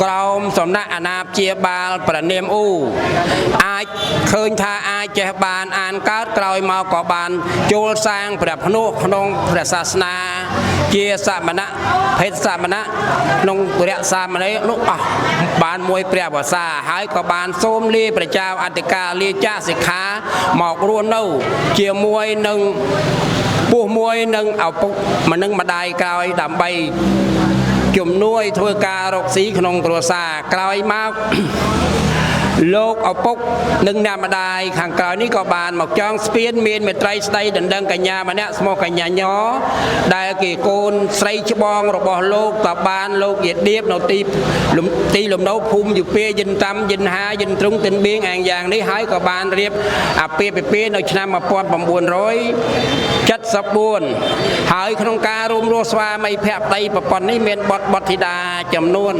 ក្រោមសំណាក់អាណាព្យាបាលប្រនាមអ៊ូអាចឃើញថាអាចចេះបានអានកើតក្រោយមកក៏បានចូលសាងព្រះភ្នោះក្នុងព្រះសាសនាជាសមណៈភេទសមណៈក្នុងព្រះសាមណេរនោះអស់បានមួយព្រះវស្សាហើយក៏បានសូមលាព្រះចៅអធិការលាចាកសិក្ខាមករស់នៅជាមួយនឹងពោះមួយនឹងឪពុកម្នឹងម្ដាយក្រោយដើម្បីជំនួយធ្វើការរកស៊ីក្នុងគ្រួសារក្រោយមកលោកឪពុកនិងអ្នកម្ដាយខាងក្រោយនេះក៏បានមកចងស្ពានមានមេត្រីស្ដីដណ្ដឹងកញ្ញាម្នាក់ឈ្មោះកញ្ញាញដែលគេកូនស្រីច្បងរបស់លោកក៏បានលោកយាដៀបនៅទីលំនៅភូមិយុពាយិនតាមយិនហាយិនទ្រង់ទិនបៀងអាងយ៉ាងនេះហើយក៏បានរៀបអាពាហ៍ពិពាហ៍នៅឆ្នាំ1974ហើយក្នុងការរួមរស់ស្វាមីភក្តីប្រពន្ធនេះមានបុត្រធីតាចំនួន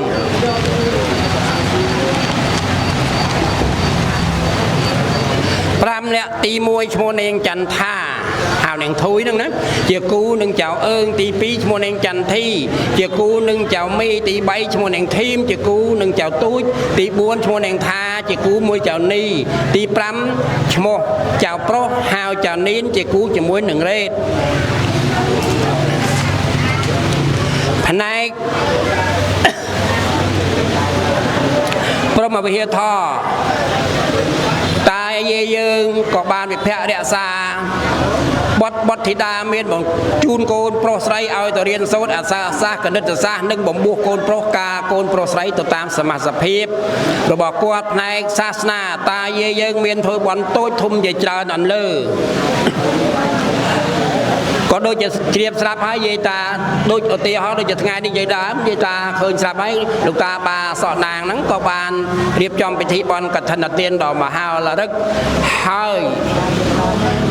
5នាក់ទី1ឈ្មោះនាងចន្ទថាហៅនាងធួយហ្នឹងណាជាគូនឹងចៅអើងទី2ឈ្មោះនាងចន្ទធីជាគូនឹងចៅមីទី3ឈ្មោះនាងធីមជាគូនឹងចៅទូចទី4ឈ្មោះនាងថាជាគូមួយចៅនីទី5ឈ្មោះចៅប្រុសហៅចៅនីនជាគូជាមួយនឹងរ៉េតផ្នែកព្រមវិហារធរតាយាយយើងក៏បានវិភៈរក្សាបុត្រធីតាមានបង្ជូនកូនប្រុសស្រីឲ្យទៅរៀនសូត្រអក្សរសាស្ត្រគណិតសាស្ត្រនិងបំពោះកូនប្រុសការកូនប្រុសស្រីទៅតាមសមាសភាពរបស់គាត់ផ្នែកសាសនាតាយាយយើងមានធ្វើបន់តូចធំជាច្រើនអន្លើក៏ដូចជាជ្រាបស្រាប់ហើយយាយតាដូចឧទាហរណ៍ដូចជាថ្ងៃនេះយាយតាឃើញស្រាប់ហើយលោកតាបាសក់ណាងហ្នឹងក៏បានរៀបចំពិធីបន់កឋិនទានដល់មហោលរិកហើយ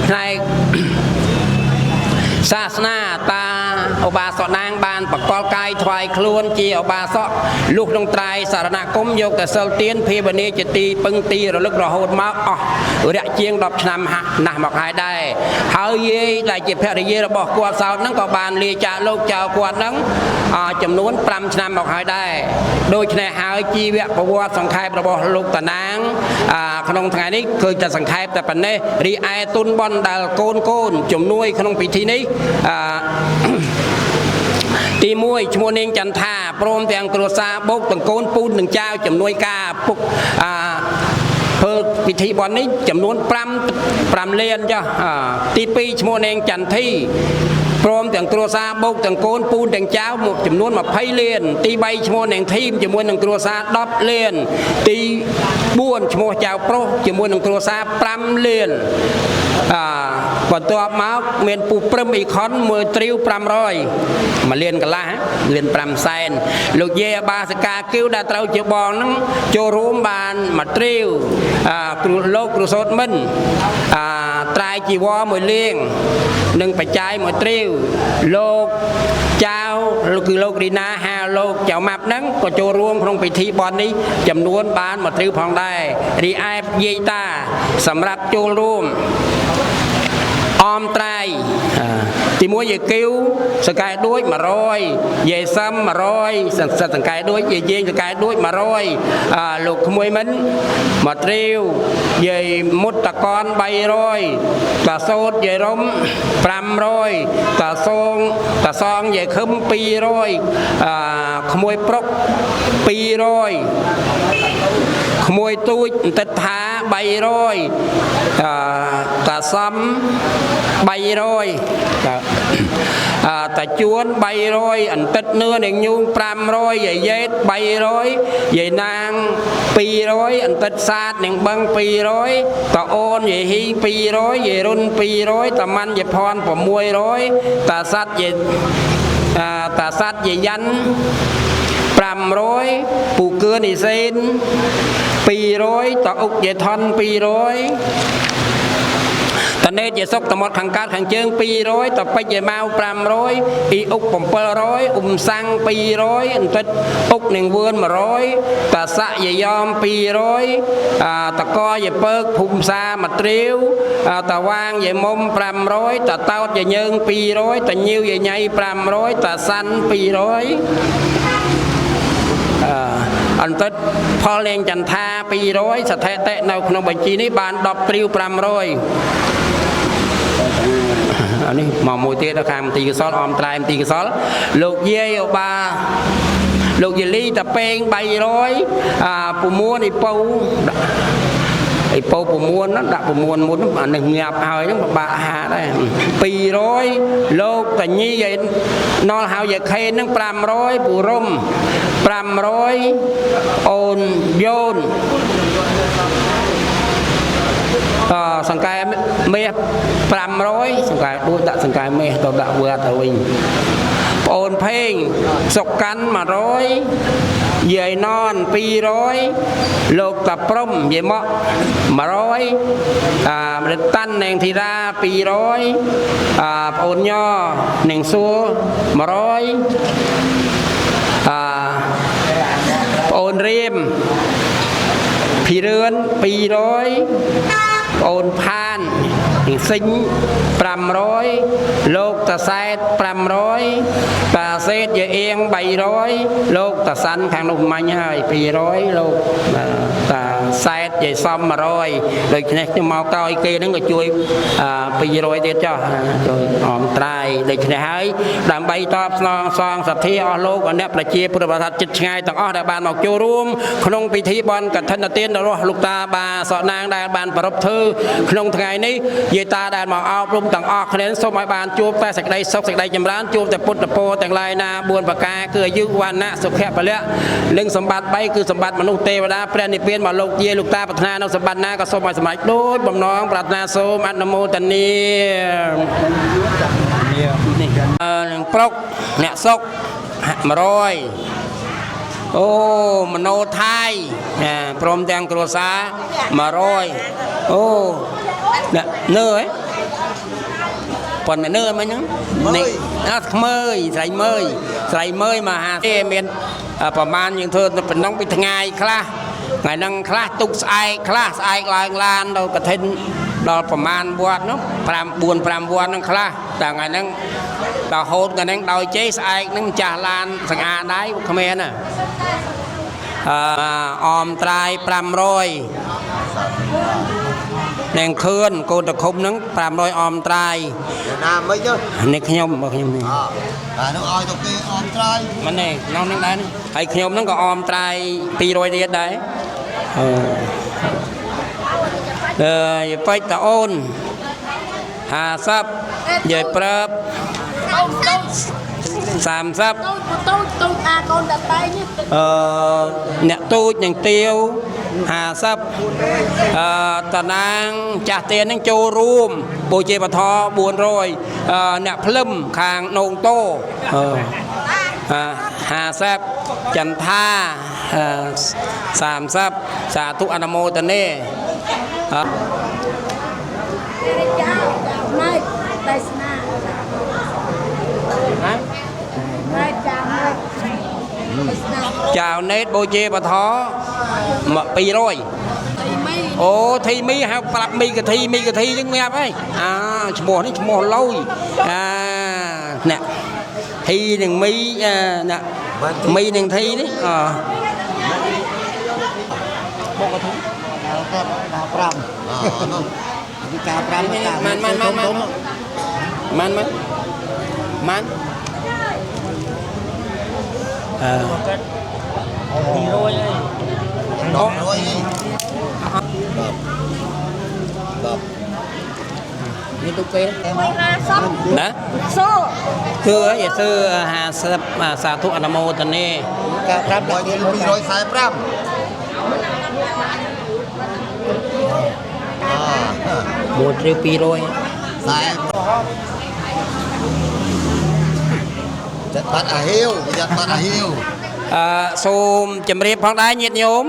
ផ្នែកសាសនាតាឧបាសកណាងបានបកលកាយថ្វាយខ្លួនជាឧបាសកលុះក្នុងត្រៃសារណគមយកតែសិលទានភាវនាជាទីពឹងទីរលឹករហូតមកអស់រយៈជាង10ឆ្នាំណាស់មកហើយដែរហើយយាយដែលជាភរិយារបស់គាត់សោតហ្នឹងក៏បានលាចាកលោកចៅគាត់ហ្នឹងចំនួន5ឆ្នាំមកហើយដែរដូច្នេះហើយជីវប្រវត្តិសង្ខេបរបស់លោកតាណាងក្នុងថ្ងៃនេះគឺតែសង្ខេបតែប៉ុណ្ណេះរីឯទុនបនដែលកូនជំនួយក្នុងពិធីនេះទី1ឈ្មោះនាងចន្ទថាព្រមទាំងគ្រួសារបូកទាំងកូនពូននិងចៅជំនួយការពុកធ្វើពិធីបន់នេះចំនួន5លានចុះទី2ឈ្មោះនាងចន្ទធីព្រមទាំងគ្រួសារបូកទាំងកូនពូនទាំងចៅមកចំនួន20លានទី3ឈ្មោះនាងធីមជាមួយនឹងគ្រួសារ10លានទី4ឈ្មោះចៅប្រុសជាមួយនឹងគ្រួសារ5លានបន្ទាប់មកមានពូព្រឹមអ៊ីខុនមើលត្រាវ500 1លានកន្លះលាន5សែនលោកយាយបាសិកាគីវដែលត្រូវជាបងហ្នឹងចូលរួមបានមួយត្រាវលោកគ្រូសោតមិនត្រៃជីវរមួយលាងនិងបច្ច័យមួយត្រាវលោកចៅគឺលោករីណាហៅលោកចៅម៉ាប់ហ្នឹងក៏ចូលរួមក្នុងពិធីបន់នេះចំនួនបានមួយត្រាវផងដែររីឯយាយតាសម្រាប់ចូលរួមអមត្រៃទី1យាយគីវសកែដួច100យាយសឹម100សង្កែដួចយាយសកែដួច100លោកក្មួយមិនមកត្រាវយាយមុតតកន300តាសោតយាយរំ500តាសងយាយខឹម200ក្មួយប្រុក200ក្មួយទូចអន្តិតថា300តាសំ300តាជួន300អន្តិតនឿនឹងញូង500យាយយេត300យាយណាង200អន្តិតសាទនឹងបឹង200តាអូនយាយហ៊ី200យាយរុន200តាម៉ាន់យាយផន600តាសាត់យាយយ៉ាន់500ពូគឿនីសេន200តាអុកយាយថន200តនេតជាសុកតមត់ខាងកើតខាងជើង200តពេជ្រយាយម៉ៅ500អ៊ីអុក700អ៊ុំសាំង200អន្តិតអុកនឹងវឿន100តាសាក់យាយយ៉ម200តកយាយពើកភូមិសាមួយត្រាវតាវាងយាយមុំ500តាតោតយាយញើង200តាញៀវយាយញ៉ៃ500តាសាន់200 អន្តិតផលលេងចន្ទថា200ស្ថិតិនៅក្នុងបញ្ជីនេះបាន10ព្រាវ500អានេះមកមួយទៀតដល់ខាងមន្ទីរកសលអមត្រែមន្ទីរកសលលោកយាយអូបាលោកយាលីតាពេង300 6នេះពៅអីពោ6ហ្នឹងដាក់6មុនអានេះងាប់ហើយហ្នឹងពិបាកហាដែរ200លោកតាញីឯណលហៅយាខេនហ្នឹង500ពូរុំ500អូនយ៉ូនសង្កែមេ500សង្កែដួសដាក់សង្កែមេទៅដាក់វត្តទៅវិញប្អូនភេងសុកកាន់100យាយណន200លោកតាព្រំយាយមក100មរិតតាន់នាងធីរា200ប្អូនញនាងសួរ100ប្អូនរៀមភីរឿន200ប្អូនផាននាងសិញ500លោកតាសែត500តាសេតយាយអៀង300លោកតាសាន់ខាងនោះមាញ់ហើយ200លោកតាសែតយាយសំ100ដូច្នេះខ្ញុំមកក្រោយគេហ្នឹងក៏ជួយ200ទៀតចុះជួយអមត្រាយដូច្នេះហើយដើម្បីតបស្នងសងសទ្ធាអស់លោកអ្នកប្រជាពុទ្ធបរិស័ទចិត្តឆ្ងាយទាំងអស់ដែលបានមកចូលរួមក្នុងពិធីបុណ្យកឋិនទានរបស់លោកតាបាសក់ណាងដែលបានប្រពធ្វើក្នុងថ្ងៃនេះយាយតាដែលមកអប់រំទាំងអស់គ្នាសូមឲ្យបានជួបតែសេចក្តីសុខសេចក្តីចម្រើនជួបតែពុទ្ធពរទាំងឡាយណា4ប្រការគឺអាយុវណ្ណៈសុខៈពលៈនិងសម្បត្តិ3គឺសម្បត្តិមនុស្សទេវតាព្រះនិព្វានមកលោកយាយលោកតាប្រាថ្នានៅសម្បត្តិណាក៏សូមឲ្យសម្រេចដូចបំណងប្រាថ្នាសូមអនុមោទនានឹងប្រុកអ្នកសុក100អូមโนថៃព្រមទាំងគ្រួសារ100អូអ្នកនឿហ៎ប៉ុន្តែនឿមិនហ្នឹងនេះខ្មើយស្រីមើយមហាទេមានប្រមាណយើងធ្វើប៉ុណ្ណឹងពីថ្ងៃខ្លះថ្ងៃហ្នឹងខ្លះទុកស្អែកខ្លះស្អែកឡើងឡានដល់កឋិនដល់ប្រមាណវត្តនោះ5 វត្តហ្នឹងខ្លះតែថ្ងៃហ្នឹងដល់ហូតថ្ងៃហ្នឹងដោយជ័យស្អែកហ្នឹងចាស់ឡានសង្អាដៃគ្មានណាអមត្រាយ500នាងខឿនកូនតឃុំហ្នឹង500អមត្រាយណាមិននេះខ្ញុំនេះអានោះឲ្យទៅគេអមត្រាយមិនទេក្នុងហ្នឹងដែរហើយខ្ញុំហ្នឹងក៏អមត្រាយ200ទៀតដែរយាយពេជ្រតាអូន50យាយព្រើប30ទូចអាកូនតតែអ្នកទូចនឹងទាវ50តាណាងចាស់ទៀននឹងចូលរួមបូជាបធរ400អ្នកភ្លឹមខាងនងតោ50ចន្ទថា30សាធុអនុមោទនាតែស្នាចៅណេតបូជាបធរ200អូធីមីហៅប្រាប់មីកធីចឹងងាប់ហើយឈ្មោះនេះឈ្មោះលយអ្នកធីនឹងមីអ្នកមីនឹងធីនេះបុកកធុ5នោះពីការ5នេះម៉ាននេះទុកពេលណាសូគឺឲ្យសើ50សាធុអនុមោទនាការ5ដល់245មួយ3 200ចាត់បាត់អាហៀវសូមជម្រាបផងដែរញាតិញោម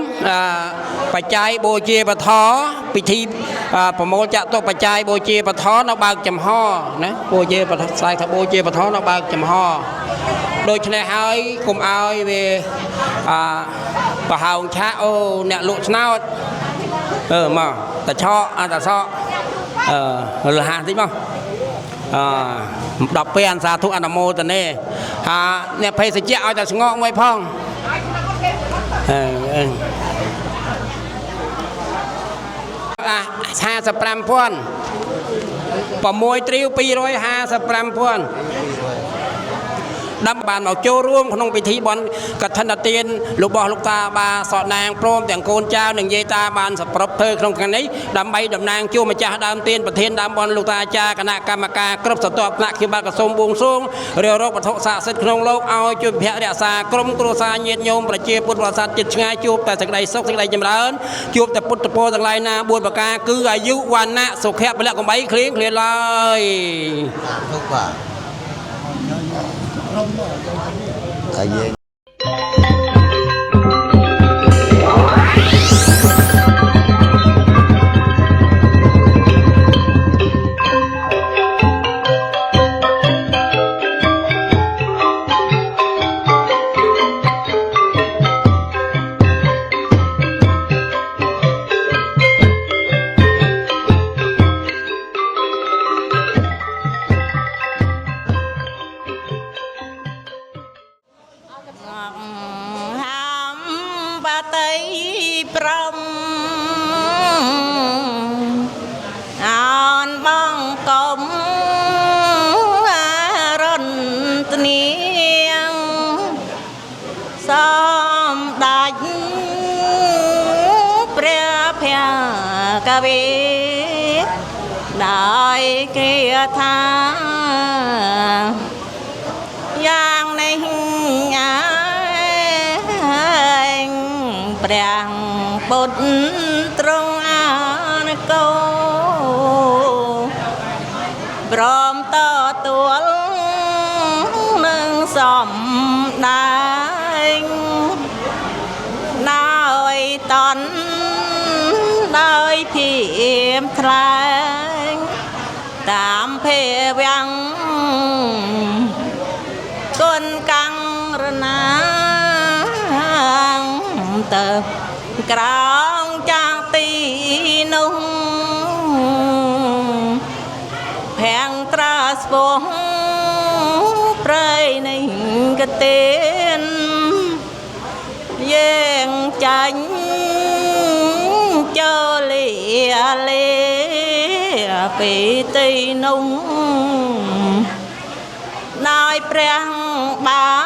បច្ច័យបូជាបធរពិធីប្រមូលចាក់ទុកបច្ច័យបូជាបធរនៅបើកចំហណាបូជាបធរខ្សែថាបូជាបធរនៅបើកចំហដូច្នេះហើយកុំឲ្យវាប្រហោងឆាអូអ្នកលក់ឆ្នោតមកតឆក់តសក់លះតិចមក10ពេលអសាធុអនុមោទនាអ្នកភេសជ្ជៈឲ្យតែស្ងកមួយផង 55,000 6 ត្រៀវ255,000 đâm bàn màu châu ruộng không bị thi bón cật thân là tiền lục bò lục ta bà sọ nàng prom tiếng côn trao đừng dây ta bàn sập prop thơ không cái ấy đâm bay đâm nàng chua mà cha đâm tiền bật thiên đâm bón lục ta cha cả nạ cam ca cướp sập tọp nạ khi ba cả sông buông xuống rêu rốc bật thọ xạ sứt không lốc ao chua phẹ đẻ xa crom cua xa nhiệt nhôm bật chia bút bật sát chít ngay chua tại sạch đây sốc sạch đây chìm lớn chua tại bút po sạch lai na buôn bạc ca cứ ai dữ hoàn nạ sục hẹp với lại con bấy khliếng khliếng lời tại vì đại kia tha giang này anh bèn bột trong an câu brom to tuol nâng xóm đánh nơi tận nơi phim thanh tạm phê vang con căng răng tờ krang trang ti nung hẹn tra spong pray ninh cái tên yên chánh cho lìa lìa bị tây nung nói prang ba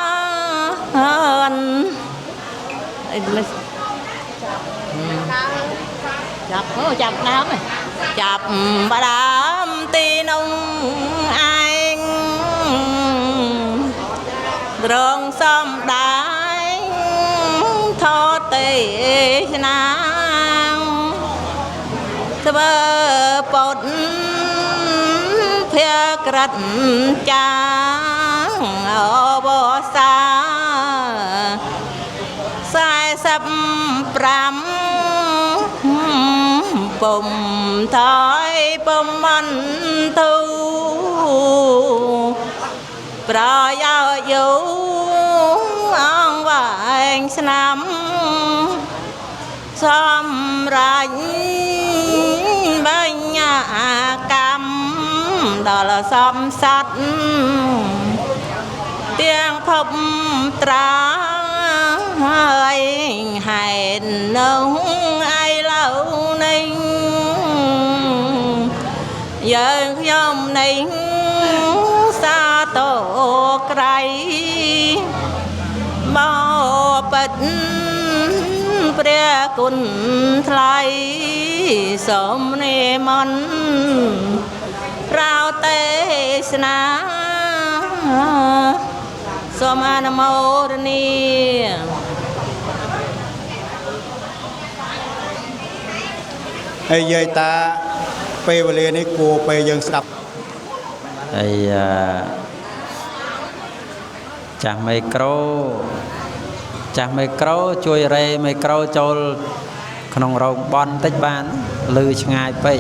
chập đám này chập ba đám tây nung anh đường xóm đái thọ tây nang bơ bột phía cật trắng ở bờ xa sai sắp pram bùm thoi bùm ăn thu pra giao dấu ăn vàng năm xóm rảnh bên nhà cam đó là xóm sắt tiếng khóc tra ai hẹn nông ai lâu ninh giờ hôm nay xa tổ cây bao bật pre kun thay sớm nề mòn rau tê sna sớm ăn màu ni ai vậy ta pe về lên này cô pe dân sập ai chàng micro chui rê micro chôl khung rồng bon tích ban lư ngay pe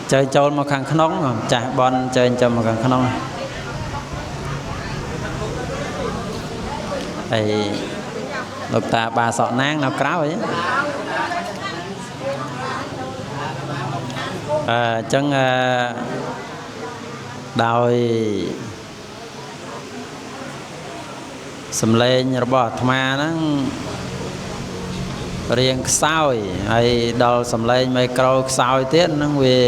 chơi chôl một khang khung chả bon chơi cho một khang khung ai lục ta bà sọ nang nào cáo vậy chân đòi សំឡេងរបស់អាត្មាហ្នឹងរៀងខ្សោយហើយដល់សំឡេងមីក្រូខ្សោយទៀតហ្នឹងវា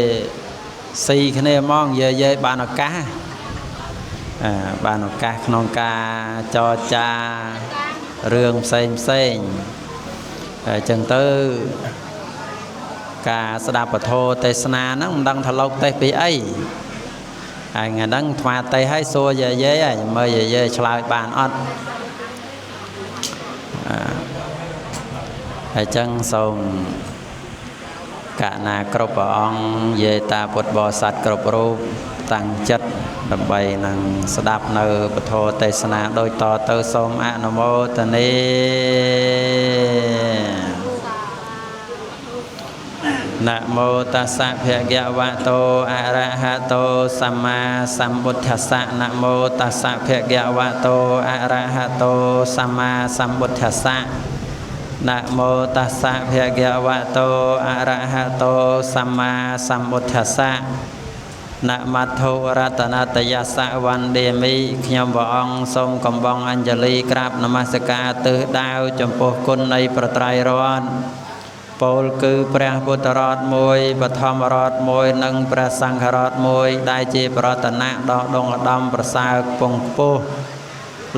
ស៊ីគ្នាហ្មងនិយាយបានឱកាសបានឱកាសក្នុងការចរចារឿងផ្សេងអញ្ចឹងទៅការស្ដាប់ពធទេសនាហ្នឹងមិនដឹងថាលោកទេសពីអីហើយថ្ងៃហ្នឹងអាត្មាទេសឲ្យសួរយាយហើយមើលយាយឆ្លើយបានអត់ហើយចឹងសូមកណាគ្រប់ព្រះអង្គយាយតាពុទ្ធបរិស័ទគ្រប់រូបតាំងចិត្តដើម្បីនឹងស្ដាប់នៅពធទេសនាដូចតទៅសូមអនុមោទនាนะโมตัสสะภะคะวะโตอะระหะโตสัมมาสัมพุทธัสสะนะโมตัสสะภะคะวะโตอะระหะโตสัมมาสัมพุทธัสสะนะโมตัสสะภะคะวะโตอะระหะโตสัมมาสัมพุทธัสสะนะมัทโธรัตนตยัสสะวันเดมิខ្ញុំព្រះអង្គសូមកំបងអញ្ជលីក្រាបនមស្ការទិសដៅចំពោះគុណនៃប្រត្រៃរតន៍ពោលគឺព្រះពុទ្ធរតន៍មួយបឋមរតន៍មួយនិងព្រះសង្ឃរតន៍មួយដែលជាប្រតនៈដ៏ដងឧត្តមប្រសើរពងខ្ពស់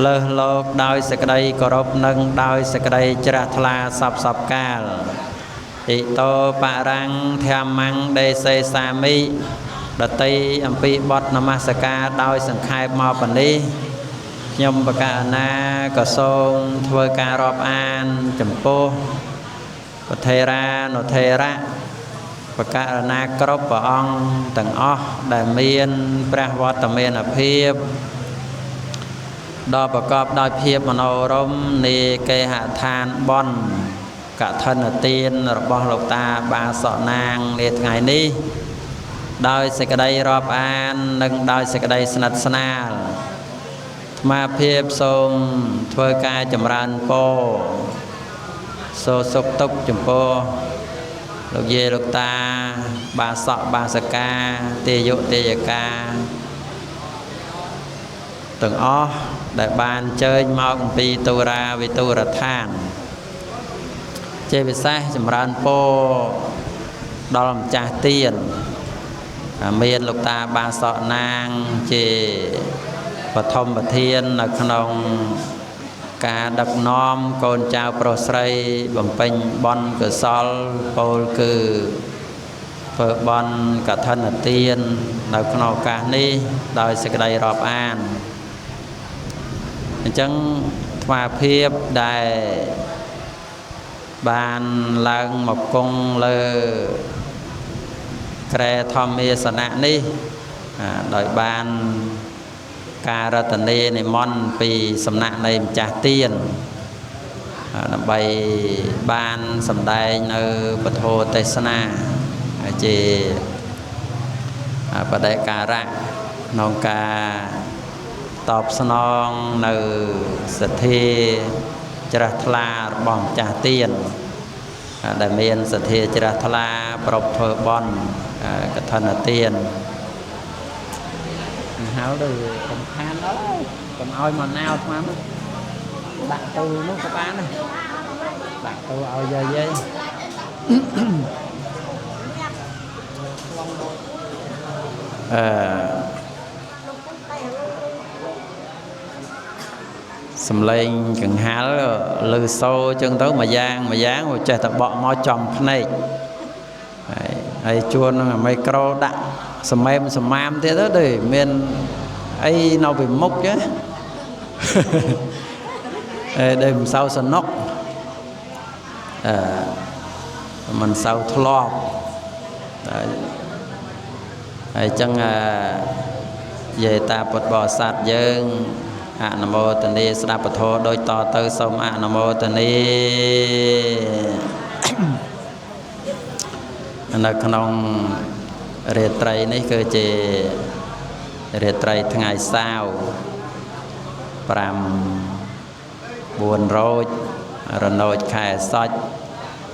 លើសលោកដោយសេចក្តីគោរពនិងដោយសេចក្តីជ្រះថ្លាសពកាលអ៊ីតោបរាំងធម្មੰដេសេសាមិដតីអំពីបទនមស្ការដោយសង្ខេបមកប៉ុណ្នេះខ្ញុំបកណាក៏សូមធ្វើការរាប់អានចំពោះពធេរានុធេរៈបកណាគ្រប់ព្រះអង្គទាំងអស់ដែលមានព្រះវត្តមានភាពដ៏ប្រកបដោយភាពមនោរម្យនៃគេហដ្ឋានបន់កឋិនទានរបស់លោកតាបាសកណាងនាថ្ងៃនេះដោយសេចក្តីរាប់អាននិងដោយសេចក្តីស្និទ្ធស្នាលអាត្មាភាពសូមធ្វើការចម្រើនពរសូមសុខទុក្ខចំពោះលោកយាយលោកតាបាសកបាសិកាទេយុទេយកាទាំងអស់ដែលបានអញ្ជើញមកអំពីទូរាវិទូរដ្ឋានជាពិសេសចម្រើនពរដល់ម្ចាស់ទានមានលោកតាបាសកណាងជាបឋមប្រធាននៅក្នុងការដឹកនាំកូនចៅប្រុសស្រីបំពេញបុណ្យកុសលពោលគឺធ្វើបុណ្យកឋិនទាននៅក្នុងឱកាសនេះដោយសេចក្តីរាប់អានអញ្ចឹងថ្មភាពដែលបានឡើងមកគង់លើក្រែធម្មាសនៈនេះដោយបានការរតនានិមន្តពីសំណាក់នៃម្ចាស់ទានដើម្បីបានសម្ដែងនៅពធទេសនាជាបដិការៈក្នុងការតបស្នងនៅសទ្ធាជ្រះថ្លារបស់ម្ចាស់ទានដែលមានសទ្ធាជ្រះថ្លាប្រពធ្វើបុណ្យកឋិនទានហៅទៅសំខាន់អើយកុំឲ្យមកណៅស្មានដាក់ទៅនោះក៏បានដែរដាក់ទៅឲ្យយាយសំឡេងកង្ហាល់លឺសូចឹងទៅមួយយ៉ាងចេះតែបកមកចំភ្នែកហើយជួននឹងមីក្រូដាក់សម្មាមទៀតទៅដូចមានអីនៅពីមុខចឹងដែលមិនសូវសនុកមិនសូវធ្លាប់ហើយចឹងយាយតាពុទ្ធបរិស័ទយើងអនុមោទនាស្ដាប់ពធដូចតទៅសូមអនុមោទនានៅក្នុងរាត្រីនេះគឺជារាត្រីថ្ងៃសៅរ៍5 4 រោចរនោចខែសុច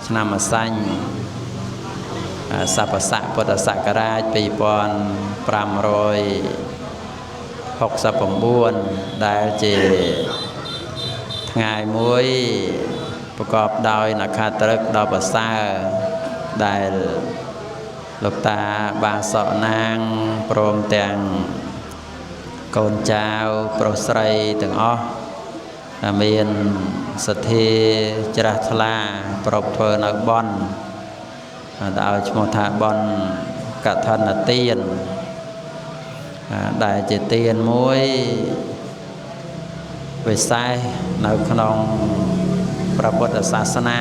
ឆ្នាំអសាញ់សព្វស័កពុទ្ធសករាជ2569ដែលជា ថ្ងៃមួយប្រកបដោយនក្ខត្រឹកដ៏ប្រសើរដែលលោកតាបាសកណាងព្រមទាំងកូនចៅប្រុសស្រីទាំងអស់មានសទ្ធាជ្រះថ្លាប្រពធ្វើនៅបន់ដែលឈ្មោះថាបន់កឋិនទានដែលជាទានមួយវិសេសនៅក្នុងព្រះពុទ្ធសាសនា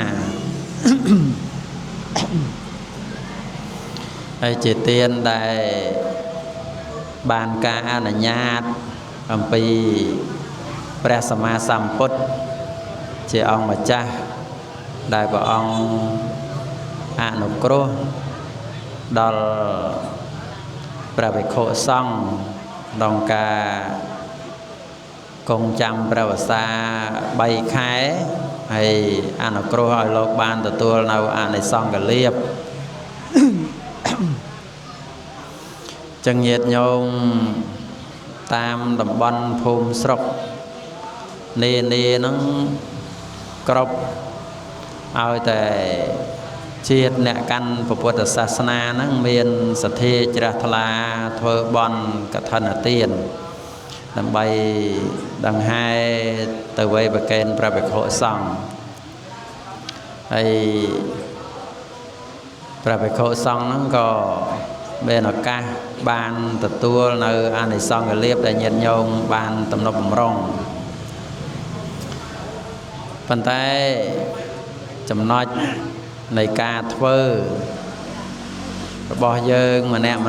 ហើយជាទានដែលបានការអនុញ្ញាតអំពីព្រះសម្មាសម្ពុទ្ធជាអង្គម្ចាស់ដែលព្រះអង្គអនុគ្រោះដល់ព្រះភិក្ខុសង្ឃក្នុងការគង់ចាំព្រះវស្សា3ខែហើយអនុគ្រោះឲ្យលោកបានទទួលនៅអានិសង្ឃលាភចឹងញាតិញោមតាមតំបន់ភូមិស្រុកនានាហ្នឹងគ្រប់ឲ្យតែជាតិអ្នកកាន់ពុទ្ធសាសនាហ្នឹងមានសទ្ធាជ្រះថ្លាធ្វើបន់កឋិនទានដើម្បីដង្ហែទៅវេប្រកេនព្រះភិក្ខុសង្ឃហើយព្រះភិក្ខុសង្ឃហ្នឹងក៏មានឱកាសបានទទួលនៅអានិសង្ឃលាភដែលញាតិញោមបានទំនុកបំរុងប៉ុន្តែចំណុចនៃការធ្វើរបស់យើងម្នាក់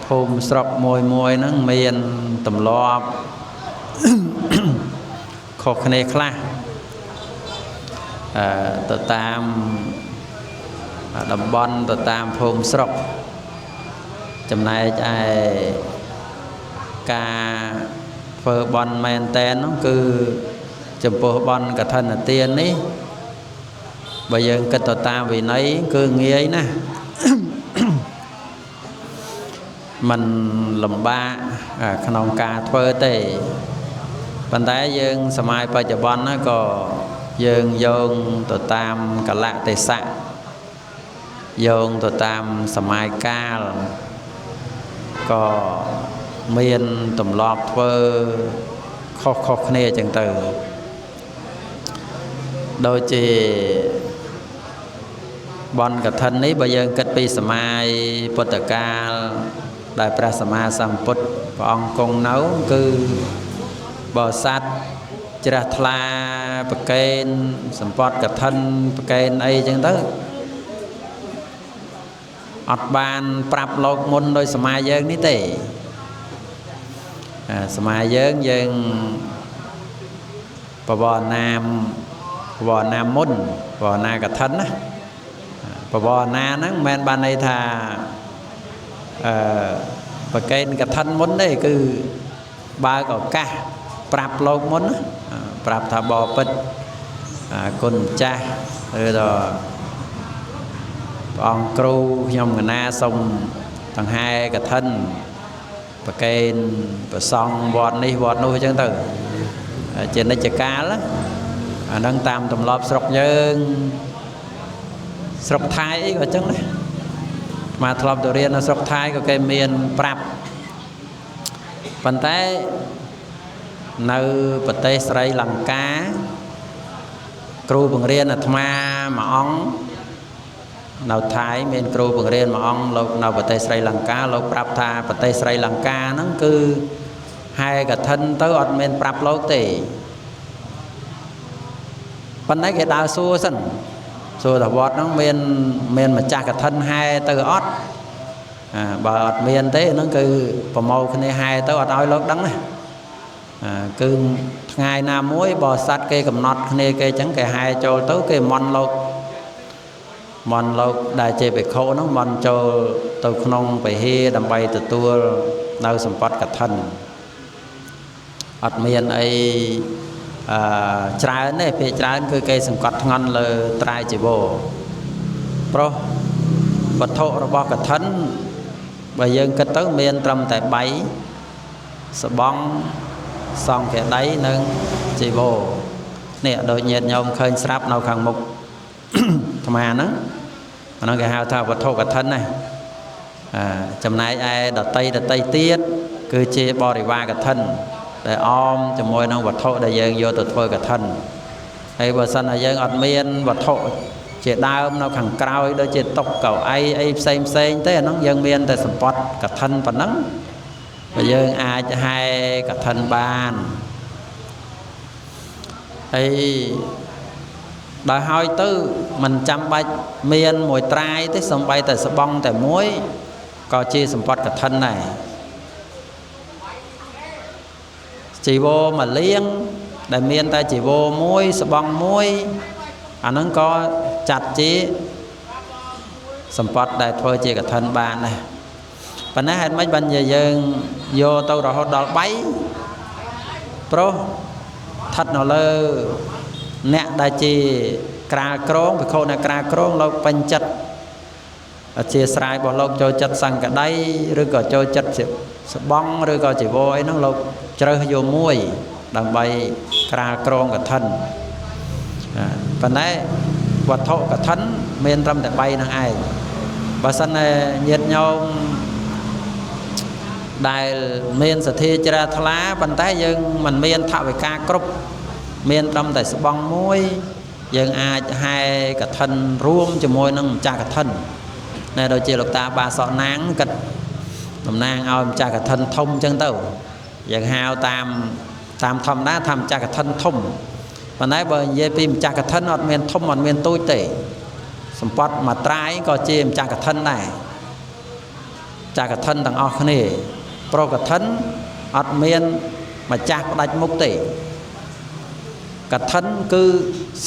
ភូមិស្រុកមួយហ្នឹងមានទម្លាប់ខុសគ្នាខ្លះទៅតាមតំបន់ទៅតាមភូមិស្រុកចំណែកឯការធ្វើបន់មែនតែននោះគឺចំពោះបន់កឋិនទាននេះបើយើងគិតទៅតាមវិន័យគឺងាយណាស់มันលំបាកក្នុងការធ្វើទេប៉ុន្តែយើងសម័យបច្ចុប្បន្នក៏យើងយោងទៅតាមកលៈទេសៈយោងទៅតាមសម័យកាលក៏មានទម្លាប់ធ្វើខុសគ្នាចឹងទៅដូចជាបន់កឋិននេះបើយើងគិតពីសម័យពុទ្ធកាលដែលព្រះសម្មាសម្ពុទ្ធព្រះអង្គគង់នៅគឺបរិស័ទជ្រះថ្លាប្រកេនសម្បត្តិកឋិនប្រកេនអីចឹងទៅអត់បានប្រាប់លោកមុនដោយសម័យយើងនេះទេសម័យយើងបវរណាមុនបវរណាកឋិនណាបវរណាហ្នឹងមិនមែនបានន័យថាប្រកេនកឋិនមុនទេគឺបើកឱកាសប្រាប់លោកមុនប្រាប់ថាបបិទ្ធគុណម្ចាស់ឬក៏ព្រះអង្គគ្រូខ្ញុំកណាសូមដង្ហែកឋិនប្រកេនប្រសង់វត្តនេះវត្តនោះអញ្ចឹងទៅជានិច្ចកាលអាហ្នឹងតាមទម្លាប់ស្រុកយើងស្រុកថៃអីក៏អញ្ចឹងដែរមកធ្លាប់ទៅរៀននៅស្រុកថៃក៏គេមានប្រាប់ប៉ុន្តែនៅប្រទេសស្រីលង្កាគ្រូបង្រៀនអាត្មាមួយអង្គនៅថៃមានគ្រូបង្រៀនមួយអង្គលោកនៅប្រទេសស្រីលង្កាលោកប្រាប់ថាប្រទេសស្រីលង្កាហ្នឹងគឺហែកឋិនទៅអត់មានប្រាប់លោកទេប៉ុន្តែគេដើរសួរសិនសួរថាវត្តហ្នឹងមានម្ចាស់កឋិនហែទៅអត់បើអត់មានទេហ្នឹងគឺប្រមូលគ្នាហែទៅអត់ឲ្យលោកដឹងណាគឺថ្ងៃណាមួយបើសัตว์គេកំណត់គ្នាគេអញ្ចឹងគេហែចូលទៅគេមន់លោកដែលជាភិក្ខុហ្នឹងមន់ចូលទៅក្នុងពហិដើម្បីទទួលនៅសម្បត្តិកឋិនអត់មានអីច្រើនទេភាគច្រើនគឺគេសង្កត់ធ្ងន់លើត្រៃជីវរព្រោះវត្ថុរបស់កឋិនបើយើងគិតទៅមានត្រឹមតែ3សបង់សង្ឃាដីនិងជីវរ នេះដូចញាតិញោមឃើញស្រាប់នៅខាងមុខអាត្មាហ្នឹងអាហ្នឹងគេហៅថាវត្ថុកឋិនណាចំណែកឯដតីទៀតគឺជាបរិវារកឋិនដែលអមជាមួយនឹងវត្ថុដែលយើងយកទៅធ្វើកឋិនហើយបើសិនតែយើងអត់មានវត្ថុជាដើមនៅខាងក្រោយដូចជាតុកៅអីអីផ្សេងទេអាហ្នឹងយើងមានតែសម្បត្តិកឋិនប៉ុណ្ណឹងបើយើងអាចហែកឋិនបានហើយដល់ហើយទៅមិនចាំបាច់មានមួយត្រាយទេសំបីតែស្បង់តែមួយក៏ជាសម្បត្តិកឋិនដែរជីវរមួយលៀងដែលមានតែជីវរមួយស្បង់មួយអាហ្នឹងក៏ចាត់ជាសម្បត្តិដែលធ្វើជាកឋិនបានដែរប៉ុន្តែហេតុម៉េចបានយើងយកទៅរហូតដល់3ព្រោះស្ថិតនៅលើអ្នកដែលជាក្រាលក្រងភិក្ខុអ្នកក្រាលក្រងលោកពេញចិត្តអធិស្ឋានរបស់លោកចូលចិត្តសង្កដីឬក៏ចូលចិត្តស្បង់ឬក៏ជីវរអីហ្នឹងលោកជ្រើសយកមួយដើម្បីក្រាលក្រងកឋិនប៉ុន្តែវត្ថុកឋិនមានត្រឹមតែ3ហ្នឹងឯងបើសិនជាញាតិញោមដែលមានសទ្ធាជ្រះថ្លាប៉ុន្តែយើងមិនមានថវិកាគ្រប់មានត្រឹមតែស្បង់មួយយើងអាចហែកឋិនរួមជាមួយនឹងម្ចាស់កឋិនណែដូចជាលោកតាបាសក់ណាងគិតតំណាងឲ្យម្ចាស់កឋិនធំអញ្ចឹងទៅយើងហៅតាមធម្មតាថាម្ចាស់កឋិនធំប៉ុន្តែបើនិយាយពីម្ចាស់កឋិនអត់មានធំអត់មានតូចទេសម្បត្តិមួយត្រាយក៏ជាម្ចាស់កឋិនដែរម្ចាស់កឋិនទាំងអស់គ្នាប្រកឋិនអត់មានម្ចាស់ផ្ដាច់មុខទេកឋិនគឺ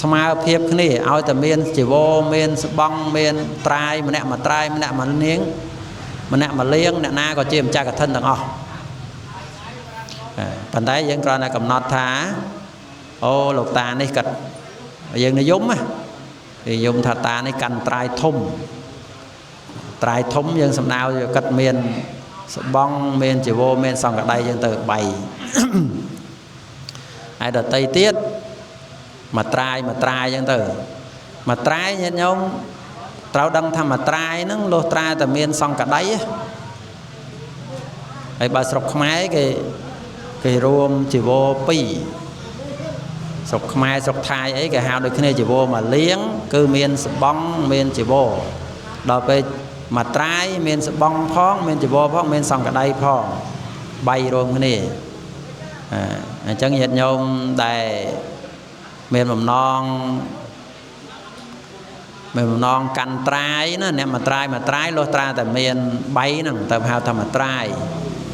ស្មើភាពគ្នាឲ្យតែមានជីវរមានស្បង់មានត្រាយម្នាក់មួយត្រាយម្នាក់មួយនាងម្នាក់មួយលៀងអ្នកណាក៏ជាម្ចាស់កឋិនទាំងអស់ប៉ុន្តែយើងគ្រាន់តែកំណត់ថាអូលោកតានេះគាត់យើងនិយមថាតានេះកាន់ត្រាយធំយើងសំដៅគាត់មានស្បង់មានជីវរមានសង្កដីយើងទៅ3ហើយដតីទៀតមួយត្រាយអញ្ចឹងទៅមួយត្រាយញាតិញោមត្រូវដឹងថាមួយត្រាយហ្នឹងលុះត្រាតែមានសង្កដីហើយបើស្រុកខ្មែរគេរួមជីវរ2ស្រុកខ្មែរស្រុកថៃអីគេហៅដូចគ្នាជីវរមួយលៀងគឺមានស្បង់មានជីវរដល់ពេលមួយត្រាយមានស្បង់ផងមានជីវរផងមានសង្កដីផង3រួមគ្នាអញ្ចឹងញាតិញោមដែលមានបំណងកាន់ត្រាយណាអ្នកមួយត្រាយលុះត្រាតែមាន3ហ្នឹងទៅហៅថាមួយត្រាយ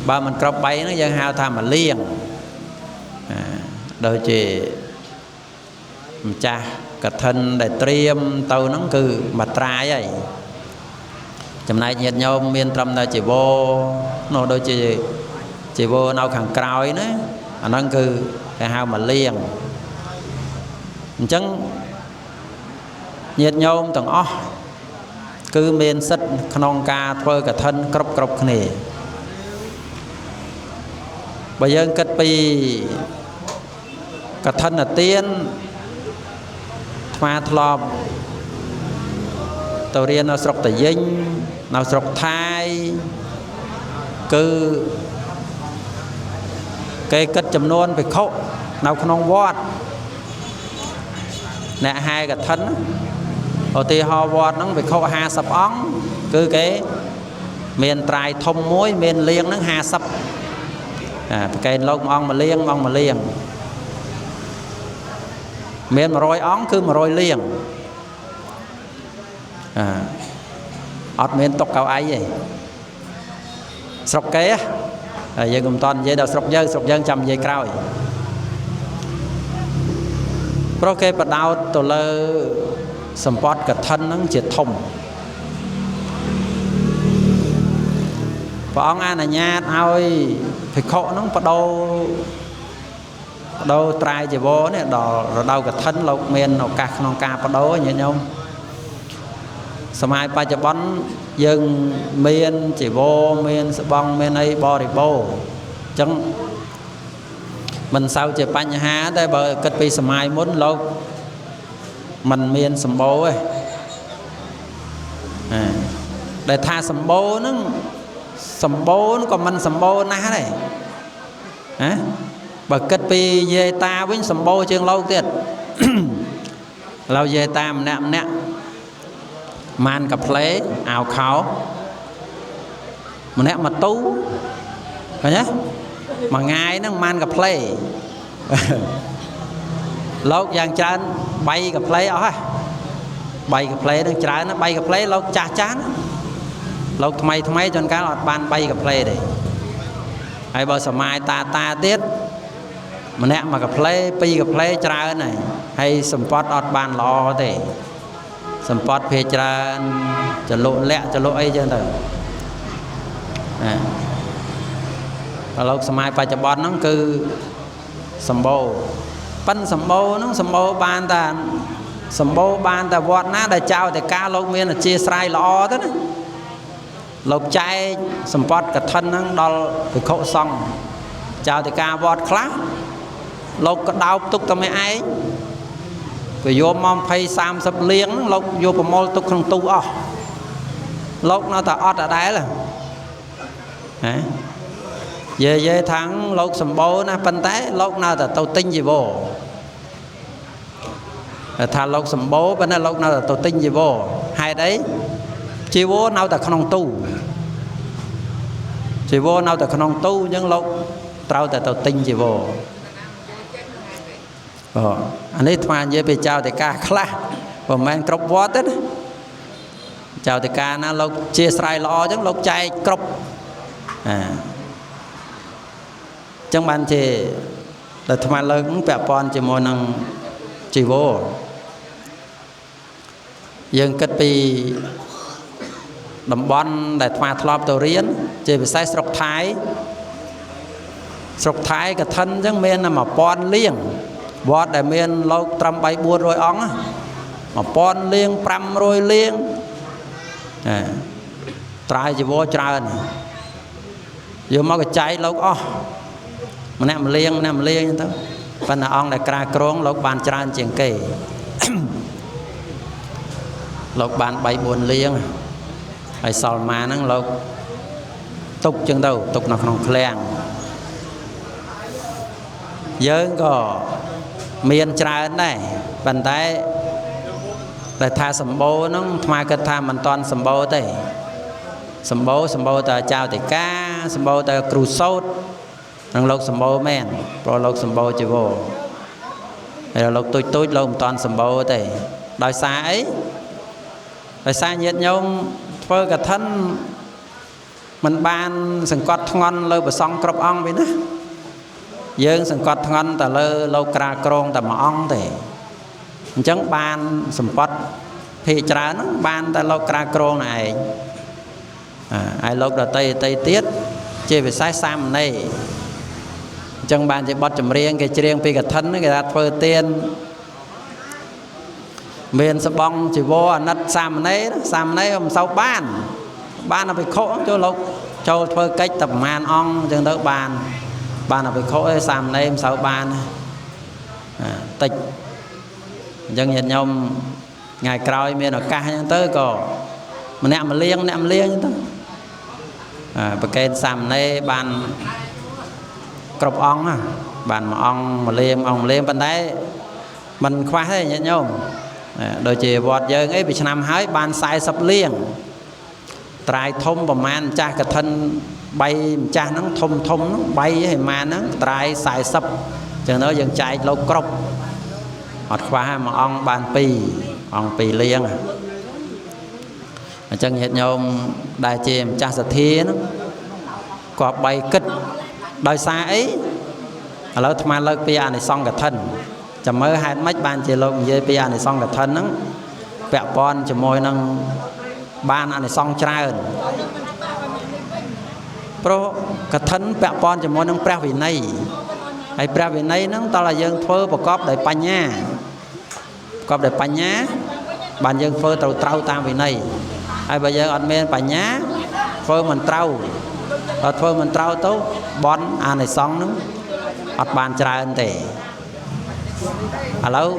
បើមិនគ្រប់3ហ្នឹងយើងហៅថាមួយលៀងដូចជាម្ចាស់កឋិនដែលត្រៀមទៅហ្នឹងគឺមួយត្រាយហើយចំណែកញាតិញោមមានត្រឹមតែជីវរនោះដូចជាជីវរនៅខាងក្រោយណាអាហ្នឹងគឺគេហៅមួយលៀងអញ្ចឹងញាតិញោមទាំងអស់គឺមានសិទ្ធិក្នុងការធ្វើកឋិនគ្រប់គ្នាបើយើងគិតពីកឋិនទានថ្មធ្លាប់ទៅរៀននៅស្រុកតាយិញនៅស្រុកថៃគឺគេគិតចំនួនភិក្ខុនៅក្នុងវត្តអ្នកហែកឋិនឧទាហរណ៍វត្តហ្នឹងភិក្ខុ50អង្គគឺគេមានត្រាយធំមួយមានលៀងហ្នឹង50ប្រកែកលោកមួយអង្គមួយលៀងមាន100អង្គគឺ100លៀងអត់មានតុកកៅអីទេស្រុកគេហើយយើងមិនតន់និយាយដល់ស្រុកយើងចាំនិយាយក្រោយព្រោះគេបដោតទៅលើសម្បត្តិកឋិនហ្នឹងជាធំព្រះអង្គអនុញ្ញាតឲ្យភិក្ខុហ្នឹងបដូរត្រាយជីវរនេះដល់រដូវកឋិនលោកមានឱកាសក្នុងការបដូរញាតិញោមសម័យបច្ចុប្បន្នយើងមានជីវរមានស្បង់មានអីបរិបូរអញ្ចឹង mình sao chỉ bánh há đây bởi cất bị sầm ai muốn lâu mình miền sầm bố ấy để tha sầm bố nó còn mình sầm bố ná này hả bởi cất bị về ta với sầm bố chương lâu tiệt lâu về ta nè man cặp lế ảo kháo mà nè mà tú phải nhá mà ngay nó man cặp lế lâu giang chán bay cặp lế ó bay cặp lế đang trái nó bay cặp lế lâu chán lâu thay cho cá lọt ban bay cặp lế đây hay bao giờ mai ta tiết mà nè mà cặp lế pi cặp lế trái này hay sầm pot ọt ban lo thì sầm pot phê tra cho lộ ấy chứ thôi lâu sầm mai phải cho bón nó cứ sầm bô pan sầm bô nó sầm bô ban ta vót ná để trao để cá lâu miên là chia sài lo thế đấy lâu trái sầm pot cả thân nó đo từ khẩu xong trao để cá vót khác lâu có đau túc tao mấy ai vì vô mong phay sam sập liếng lộc vô bờ mol tục không tu lộc nó ta ót ở đấy là về thắng lộc sầm bố na pan té lộc nào ta tàu tinh gì vô thà lộc sầm bố bên này lộc nào ta tàu tinh gì vô hai đấy chỉ vô nào ta không tu chỉ vô nào ta không tu nhưng lộc trao ta tàu tinh gì vô anh ấy thoa như bị chào thì ca khla và men crop vót đấy chào thì ca nó lộc chia sài lo chứ lộc chay crop trong ban thì là thoa lớn bẹp pon chỉ mồi năng chỉ vô dân kết pi đầm bon để thoa thọp tổ riến chỉ bị sai sọc thái cái thân chẳng men là mà pon liêng vót đại miền lâu trăm bảy buôn rồi óng mà pon liêng pram rồi liêng trai chỉ vô trơn giờ mà cái cháy lâu mà nè liêng như thế phần là ong đại cà krong lâu bàn trơn chuyện kì lâu bàn bảy buôn liêng hay sầu mà nó lâu tục chừng đâu tục nào không klang giờ có miền trái này bàn tay để tha sầm bố nó mai cái tha mình toàn sầm bố đây sầm bố ta chào thì cá sầm bố ta cừu sốt năng lộc sầm bố men rồi lộc sầm bố chỉ vô rồi lộc tôi lộc toàn sầm bố đây đòi xa ấy đòi xa nhiệt nhung phơi cả thân mình ban sừng quạt ngon lơ bờ sông crop ong vậy đó dương sừng quạt ngon ta lơ lâu cà krong ta mà ong thì chẳng ban sừng quạt thì trả nó ban ta lâu cà krong này ai lâu đầu tây tiết chơi về sai sam này chẳng ban chỉ bắt chấm riêng cái riêng pi cả thân cái đặt phơi tiền miền sập bong chỉ vô nát sam này hôm sau ban nó bị khổ cho lâu cho phơi cách tập màn ong chẳng đỡ ban là bị khổ xàm này em sợ ban tịch dân nhiệt nhôm ngày cày miền ở ca nhưng tới cổ mà nẹm liêng như thế bậc kênh xàm này ban cọp ong bàn mà ong mà liêng bên đấy mình khoa thế nhiệt nhôm đôi chị vọt dân ấy bị năm hái ban sai sập liêng trai thông và man cha cả thân bay cha nó thông nó bay với mà nó trai xài sập chờ nó dần chạy lâu crop hoặc khóa mà ong bàn pi liêng chân nhiệt nhôm đại chìm cha sạch thiên nó có bay kích đôi xa ấy lâu tham lâu pia này xong cả thân chầm mới hai mấy ban chỉ lâu với pia này xong cả thân nó vẹo pon chỉ môi năng ban này xong trơn pro cả thân vẹo pon chỉ môi năng preo vì này hay preo vì này nó tao là dân phơ và cọp để pa nhá bàn dân phơ trâu tam vì này hay bây giờ anh men pa nhá phơ mình trâu phơ mình trâu tốt bón này xong nó អត់បានច្រើនទេឥឡូវ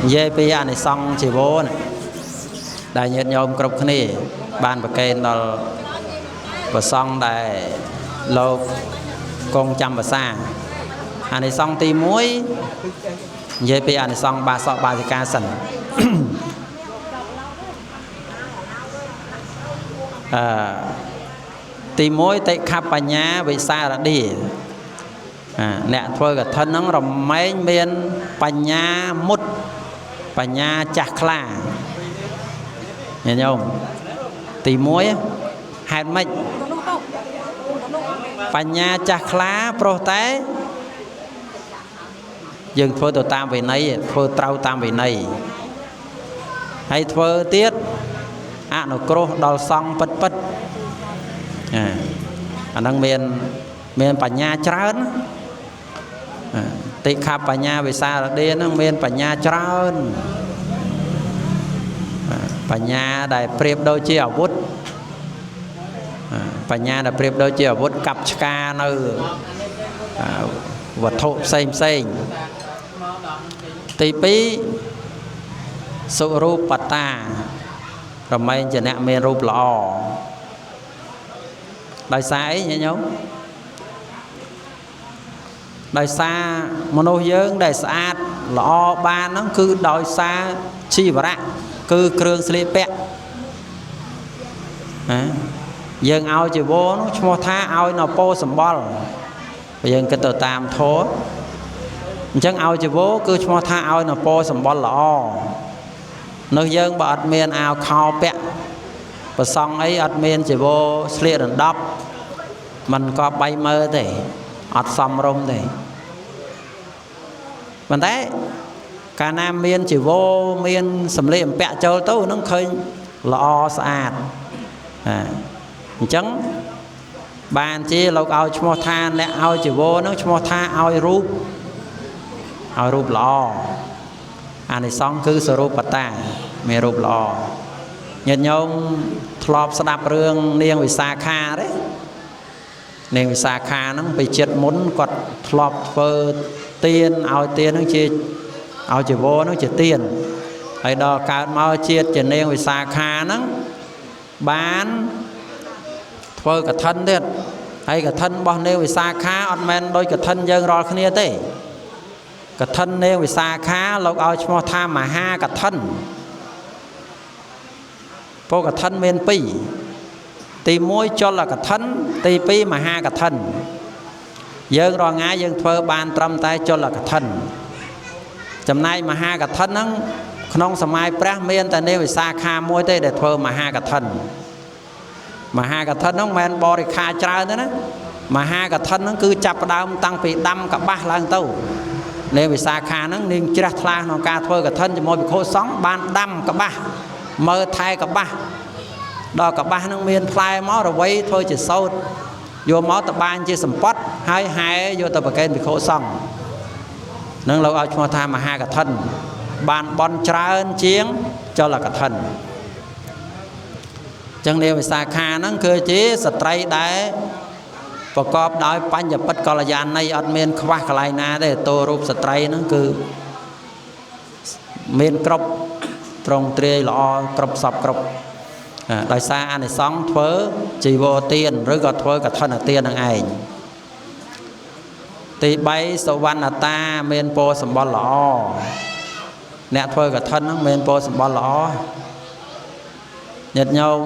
និយាយពីអានិសង្ឃជីវរដែលញាតិញោមគ្រប់គ្នាបានប្រកេនដល់ព្រះសង្ឃដែលលោកគង់ចាំភាសាអានិសង្ឃទី1និយាយពីអានិសង្ឃបាសកបាសិកាសិនទី1តិខបញ្ញាវិសារឌីអ្នកធ្វើកឋិនហ្នឹងរមែងមានបញ្ញាមុតបញ្ញាចាស់ខ្លាញញោមទី1ហេតុម៉េចបញ្ញាចាស់ខ្លាព្រោះតែយើងធ្វើទៅតាមវិន័យធ្វើត្រូវតាមវិន័យហើយធ្វើទៀតអនុគ្រោះដល់សង្ឃពិតពិតអាហ្នឹងមានបញ្ញាច្រើនតិខបញ្ញាវិសារឌីហ្នឹងមានបញ្ញាច្រើនបញ្ញាដែលប្រៀបដូចជាអាវុធបញ្ញាដែលប្រៀបដូចជាអាវុធកាប់ឆ្កានៅវត្ថុផ្សេងផ្សេងទី2សុរូបតារមែងជាអ្នកមានរូបល្អដោយសារអីញញោមដោយសារមនុស្សយើងដែលស្អាតល្អបានហ្នឹងគឺដោយសារជីវរៈគឺគ្រឿងស្លៀកពាក់យើងឲ្យជីវរនោះឈ្មោះថាឲ្យនៅពោសម្បល់បើយើងគិតទៅតាមធម៌អញ្ចឹងឲ្យជីវរគឺឈ្មោះថាឲ្យនៅពោសម្បល់ល្អនៅយើងបើអត់មានអាវខោពាក់ប្រសង់អីអត់មានជីវរស្លៀករណ្ដប់มันក៏បីមើលទេអត់សមរម្យទេប៉ុន្តែកាលណាមានជីវរមានសម្លៀកបំពាក់ចូលទៅនឹងឃើញល្អស្អាតអញ្ចឹងបានជាលោកឲ្យឈ្មោះថាអ្នកឲ្យជីវរនឹងឈ្មោះថាឲ្យរូបល្អអានិសង្ឃគឺសរូបតាមានរូបល្អញាតិញោមធ្លាប់ស្ដាប់រឿងនាងវិសាខាទេនាងវិសាខាហ្នឹងពីចិត្តមុនគាត់ធ្លាប់ធ្វើទានឲ្យទានហ្នឹងជាឲ្យជីវរហ្នឹងជាទានហើយដល់កើតមកជាតិជានាងវិសាខាហ្នឹងបានធ្វើកឋិនទៀតហើយកឋិនរបស់នាងវិសាខាអត់មែនដោយកឋិនយើងរាល់គ្នាទេកឋិននាងវិសាខាលោកឲ្យឈ្មោះថាមហាកឋិនពោកឋិនមាន2ទី1ចលកឋិនទី2មហាកឋិនយើងរាល់ថ្ងៃយើងធ្វើបានត្រឹមតែចលកឋិនចំណែកមហាកឋិនហ្នឹងក្នុងសម័យព្រះមានតែនាងវិសាខាមួយទេដែលធ្វើមហាកឋិនមហាកឋិនហ្នឹងមិនមែនបរិខាច្រើនទេណាមហាកឋិនហ្នឹងគឺចាប់ផ្ដើមតាំងពីដាំកបាសឡើងទៅនាងវិសាខាហ្នឹងនាងជ្រះថ្លាក្នុងការធ្វើកឋិនជាមួយភិក្ខុសង្ឃបានដាំកបាសមើលថែកបាសដល់កបាសហ្នឹងមានផ្លែមករវៃធ្វើជាសោតយកមកតបាញជាសម្ពត់ហើយហែយកទៅប្រគេនភិក្ខុសង្ឃនឹងលោកឲ្យឈ្មោះថាមហាកឋិនបានបន់ច្រើនជាងចលកឋិនចឹងនាងវិសាខាហ្នឹងគឺជាស្ត្រីដែលប្រកបដោយបញ្ញបិទ្ធកល្យាណីអត់មានខ្វះកន្លែងណាទេតួរូបស្ត្រីហ្នឹងគឺមានគ្រប់ត្រង់ទ្រាយល្អគ្រប់សពគ្រប់ដោយសារអានិសង្ឃធ្វើជីវរទានឬក៏ធ្វើកឋិនទាននឹងឯងទី3សវណ្ណតាមានពរសម្បល់ល្អអ្នកធ្វើកឋិនហ្នឹងមានពរសម្បល់ល្អញាតិញោម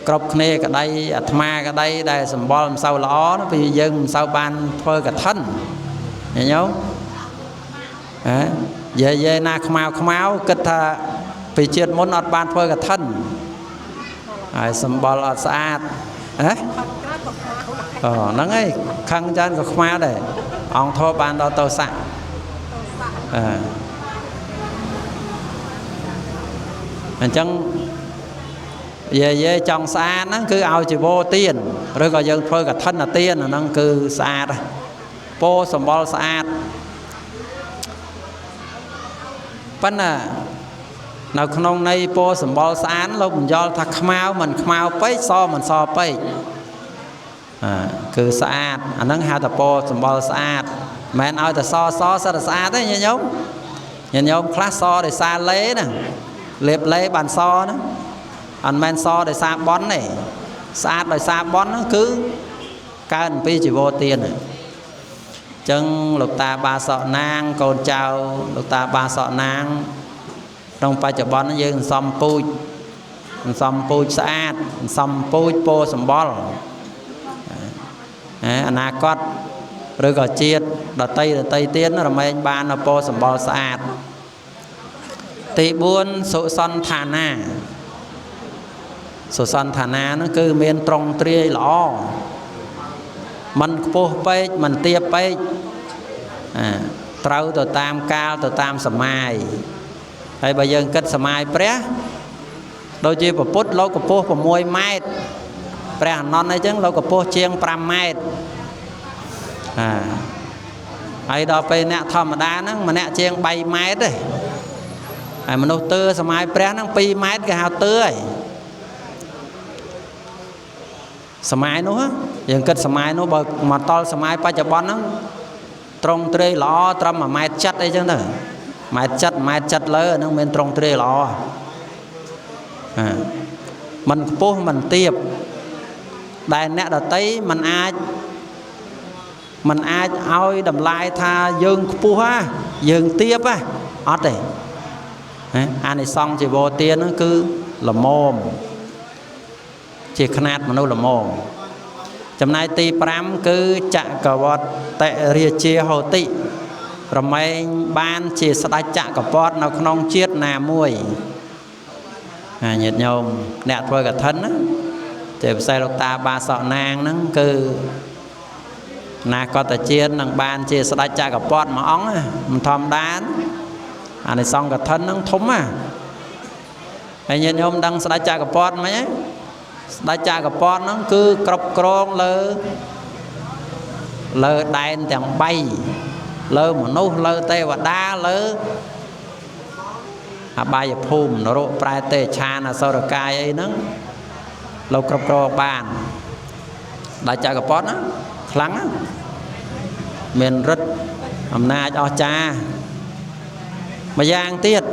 គ្រប់គ្នាក្តីអាត្មាក្តីដែលសម្បល់មិនសូវល្អពីយើងមិនសូវបានធ្វើកឋិនញាតិញោមយាយណាខ្មៅគិតថាពីជាតិមុនអត់បានធ្វើកឋិនហើយសម្បល់អត់ស្អាតហ្នឹងហើយខឹងច្រើនក៏ខ្មៅដែរអង្គធម៌បានដល់តោសៈអញ្ចឹងយាយចង់ស្អាតហ្នឹងគឺឲ្យជីវរទានឬក៏យើងធ្វើកឋិនទានហ្នឹងគឺស្អាតពោសម្បល់ស្អាតប៉ុន្តែនៅក្នុងន័យពោសម្បល់ស្អាតលោកបញ្យល់ថាខ្មៅមិនខ្មៅពេកសមិនសពេកគឺស្អាតអាហ្នឹងហៅថាពោសម្បល់ស្អាត men ao ta so sa sa thế nhà nhóm class so để xa lế nè liệp lế bàn so đó anh men so để xa bón này xa để xa bón nó cứ cao pi chỉ vô tiền này chân lục ta ba sọ nang con chào lục ta ba sọ nang trong ba chợ bón nó dương xăm pui sát xăm pui po sầm bol anh à cót rồi gọi chiết đợt tây tiến nó là mấy anh ba nó po sầm bol sát tỷ buôn số son thà na nó cứ miền trong tri lõ mình po pe mình tia pe trâu từ tam cao từ tam sầm mai hay bây giờ kết sầm mai pré đôi khi bộ put lâu của po của môi mai pré non ấy chứ lâu của po chiêng 5 mai hay đó pe nè thầm đá nó mà nè chiêng 7 mai đấy ai mà nô tơ sầm mai pré nó 2 mai cái hào tươi sầm mai nữa giờ kết sầm mai nó mà to sầm mai pa chợ bón nó trong tre lọ trâm mà mai chất đấy chứ nữa mai chất lớn nó bên trong tre lọ mình po mình tiệp đại nè đợt tây mình ai ao đầm lai tha dương po ha dương tiệp á ót đấy anh này xong chỉ vô tiền nó cứ là mồm chỉ khát mà nó là mồm chấm này ti pram cứ chạ cờ vọt tệ rìa chia hồ tị rồi mấy ban chỉ sẽ chạ cờ vọt nó không chiết nà muôi nhiệt nhôm nẹt thôi cả thân á chỉ xây lục ta ba sọ nang nó cứ nà có tài chiết năng ban chỉ sẽ chạ cờ vọt mà óng mình thòm đá anh này xong cả thân nó thúng hay nhiệt nhôm đang sẽ chạ cờ vọt mấy đại cha của con nó cứ cọp cron lơ đèn chẳng bay lơ mà nô lơ tê và đá lơ bay ở phùm nó rộ prai tê cha là sau được cài ấy nó lâu cọp cro bàn đại cha của con á lắng miền rất hôm nay cho cha mà giang tiết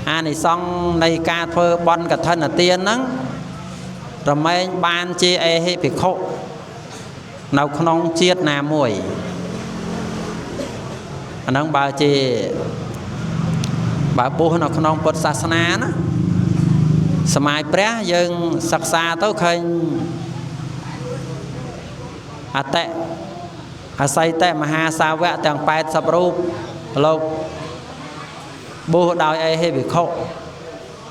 anh này xong này ca phơ bon cả thân là tiên đó rồi mấy ban chi e hay bị khổ nào không chiết nà mùi anh ông bà chi bà bố nó không bật sa na nó smai pré dương sắc xa tới khơi tệ say tệ mà ha sao vẽ tàng bài sập rụp lâu bố đào ai hay bị khổ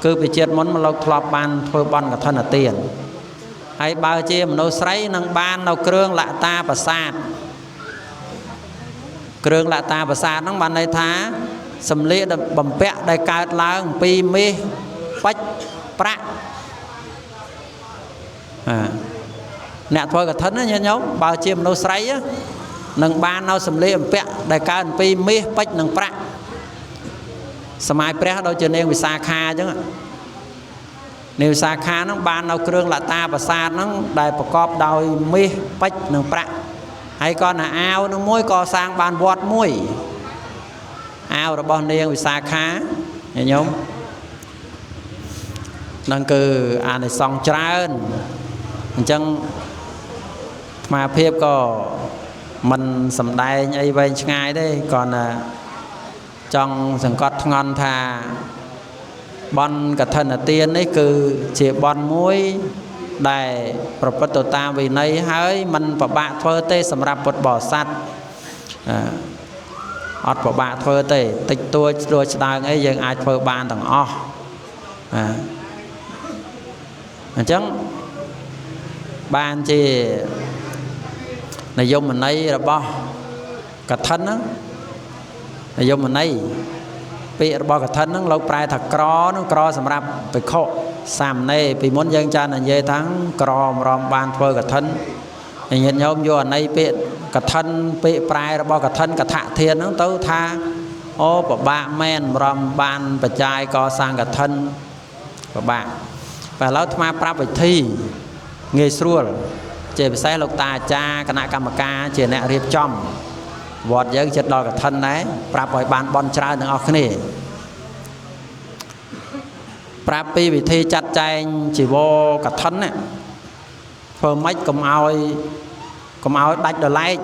cứ bị chết món mà lâu thọp ban thôi bon cả thân là tiền hay bao chia mà nấu sấy nâng ban nấu krương lạ ta và sạt krương lạ ta và sạt nâng ban đây thá sầm lệ đập bầm pẹ đây cao láng pi mi phách prạ nè thôi cả thân á nha nhóm bao chia mà nấu sấy á nâng ban nấu sầm lệ bầm pẹ đây cao pi mi phách nâng prạ sầm ai pré đâu cho nên vì xa kha chứ nếu xa kha nó ban đâu krương là ta và xa nó đạiประกอบ đôi mi bách nâng prạ hay con là ao nó muối co sang ban vọt muối ao rồi bao niên vì xa kha hiểu nhung nâng cứ anh này xong trơn chân mà phép có mình sầm đai ấy vậy ngay đấy còn trong sừng cọt ngon thà bon cả thân là tiên ấy cứ chỉ bon muối đạiประตูตามvì này hơi mình và bạn thôi tê sầm rạp bột bỏ sắt ọt và bạn thôi tê tịch tôi đôi đàng ấy dân ai thôi ban thằng o chẳng ban chỉ là dùng mình ấy là bo cả thân á là dùng mình ấy bị bao cả thân nó lâu prai thật cro nó cro sầm rạp phải khổ sàm này vì muốn dân cha là dễ thắng cro rom ban phơi cả thân thì nhận nhau vô này bị cả thân bị prai bao cả thân cả thạ thiên nó tới tha ô bà ba men rom ban bà trai co sang cả thân bà bạn và lâu tham gia prap thi nghề srul chỉ phải sai lục ta cha cả nạ cam ca chỉ nạ riệp trong វត្តយើងចិត្តដល់កឋិនដែរប្រាប់ឲ្យបានបន់ច្រើនទាំងអស់គ្នាប្រាប់ពីវិធីចាត់ចែងជីវរកឋិនណាធ្វើម៉េចកុំឲ្យដាច់ដល់ឡែក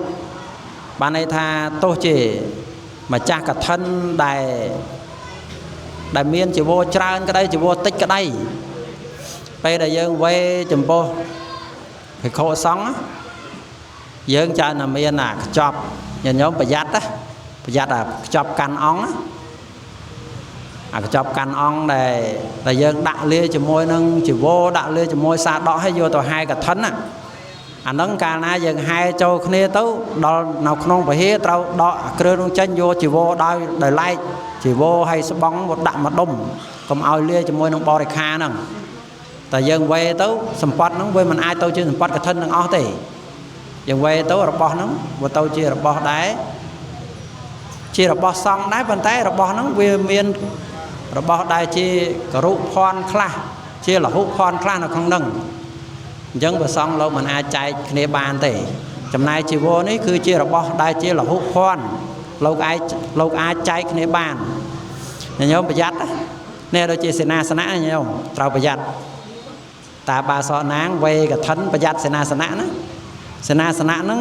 បានន័យថាទោះជាម្ចាស់កឋិនដែលមានជីវរច្រើនក្តីជីវរតិចក្តីពេលដែលយើងវេចំពោះភិក្ខុសង្ឃយើងច្រើនតែមានអាខ្ចប់ញាតិញោមប្រយ័ត្នអាខ្ចប់កាន់អង្គអាខ្ចប់កាន់អង្គដែលយើងដាក់លាជាមួយនឹងជីវរដាក់លាជាមួយសាដកឲ្យយកទៅហែកឋិនណាអាហ្នឹងកាលណាយើងហែចូលគ្នាទៅដល់នៅក្នុងពហិត្រូវដកគ្រឿងនោះចេញយកជីវរដោយឡែកជីវរឲ្យស្បង់មកដាក់មកដុំកុំឲ្យលាជាមួយនឹងបរិខាហ្នឹងតែយើងវេទៅសម្បត្តិហ្នឹងវាមិនអាចទៅជាសម្បត្តិកឋិនទាំងអស់ទេយើងវេទៅរបស់ហ្នឹងវាទៅជារបស់ដែរជារបស់សង្ឃដែរប៉ុន្តែរបស់ហ្នឹងវាមានរបស់ដែលជាករុភ័ណ្ឌខ្លះជាលហុភ័ណ្ឌខ្លះនៅក្នុងហ្នឹងអញ្ចឹងព្រះសង្ឃលោកមិនអាចចែកគ្នាបានទេចំណែកជីវរនេះគឺជារបស់ដែលជាលហុភ័ណ្ឌលោកអាចចែកគ្នាបានញោមប្រយ័ត្ននេះដូចជាសេនាសនៈញោមត្រូវប្រយ័ត្នតាបាសនាងវេកឋិនប្រយ័ត្នសេនាសនៈណាសេនាសនៈហ្នឹង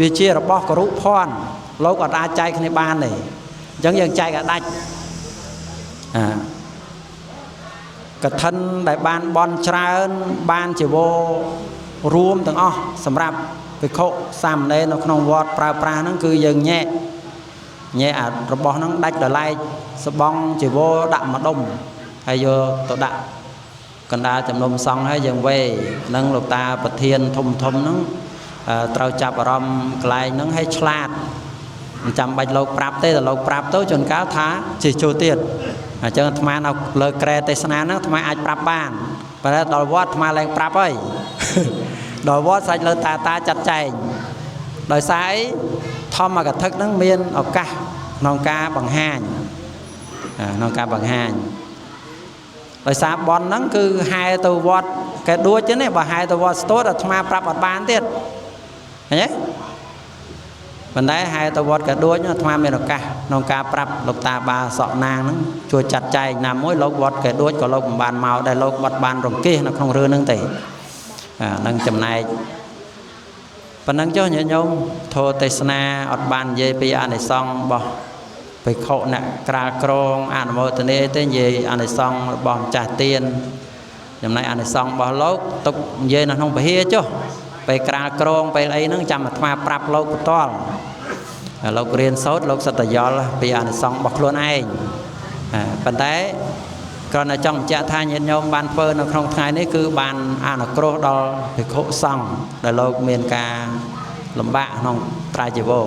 វាជារបស់ករុភ័ណ្ឌលោកអត់អាចចែកគ្នាបានទេអញ្ចឹងយើងចែកឲ្យដាច់កឋិនដែលបានបន់ច្រើនបានជីវររួមទាំងអស់សម្រាប់ភិក្ខុសាមណេរនៅក្នុងវត្តប្រើប្រាស់ហ្នឹងគឺយើងញែកអារបស់ហ្នឹងដាច់ដល់ឡែកស្បង់ជីវរដាក់មកដុំហើយយកទៅដាក់កណ្ដាលចំនុំសង្ឃហើយយើងវេនឹងលោកតាប្រធានធំហ្នឹងត្រូវចាប់អារម្មណ៍កន្លែងហ្នឹងឲ្យឆ្លាតមិនចាំបាច់លោកប្រាប់ទេតែលោកប្រាប់ទៅជួនកាលថាជាចូលទៀតអញ្ចឹងអាត្មានៅលើក្រែទេសនាហ្នឹងអាត្មាអាចប្រាប់បានប៉ុន្តែដល់វត្តអាត្មាឡើងប្រាប់ហើយដល់វត្តសាច់លើតាចាត់ចែងដោយសារអីធម្មកថាហ្នឹងមានឱកាសក្នុងការបង្ហាញដោយសារបន់ហ្នឹងគឺហែទៅវត្តកែដួចទេបើហែទៅវត្តស្ទតអាត្មាប្រាប់អត់បានទៀតឃើញទេប៉ុន្តែហែទៅវត្តកែដួចអាត្មាមានឱកាសក្នុងការប្រាប់លោកតាបាសក់ណាងហ្នឹងជួយចាត់ចែងណាមួយលោកវត្តកែដួចក៏លោកមិនបានមកដែរលោកបាត់បានរង្គេះនៅក្នុងរឿងហ្នឹងទេនឹងចំណែកប៉ុណ្ណឹងចុះញាតិញោមធម៌ទេសនាអត់បាននិយាយពីអានិសង្ឃរបស់ភិក្ខុអ្នកក្រាលក្រងអនុមោទនាទេនិយាយអានិសង្ឃរបស់ម្ចាស់ទានចំណែកអានិសង្ឃរបស់លោកទុកនិយាយនៅក្នុងពហិចុះពេលក្រាលក្រងពេលអីហ្នឹងចាំអាត្មាប្រាប់លោកបន្តលោករៀនសូត្រលោកសិតយល់ពីអានិសង្ឃរបស់ខ្លួនឯងប៉ុន្តែគ្រាន់តែចង់បញ្ជាក់ថាញាតិញោមបានធ្វើនៅក្នុងថ្ងៃនេះគឺបានអនុគ្រោះដល់ភិក្ខុសង្ឃដែលលោកមានការលំបាកក្នុងត្រៃជីវរ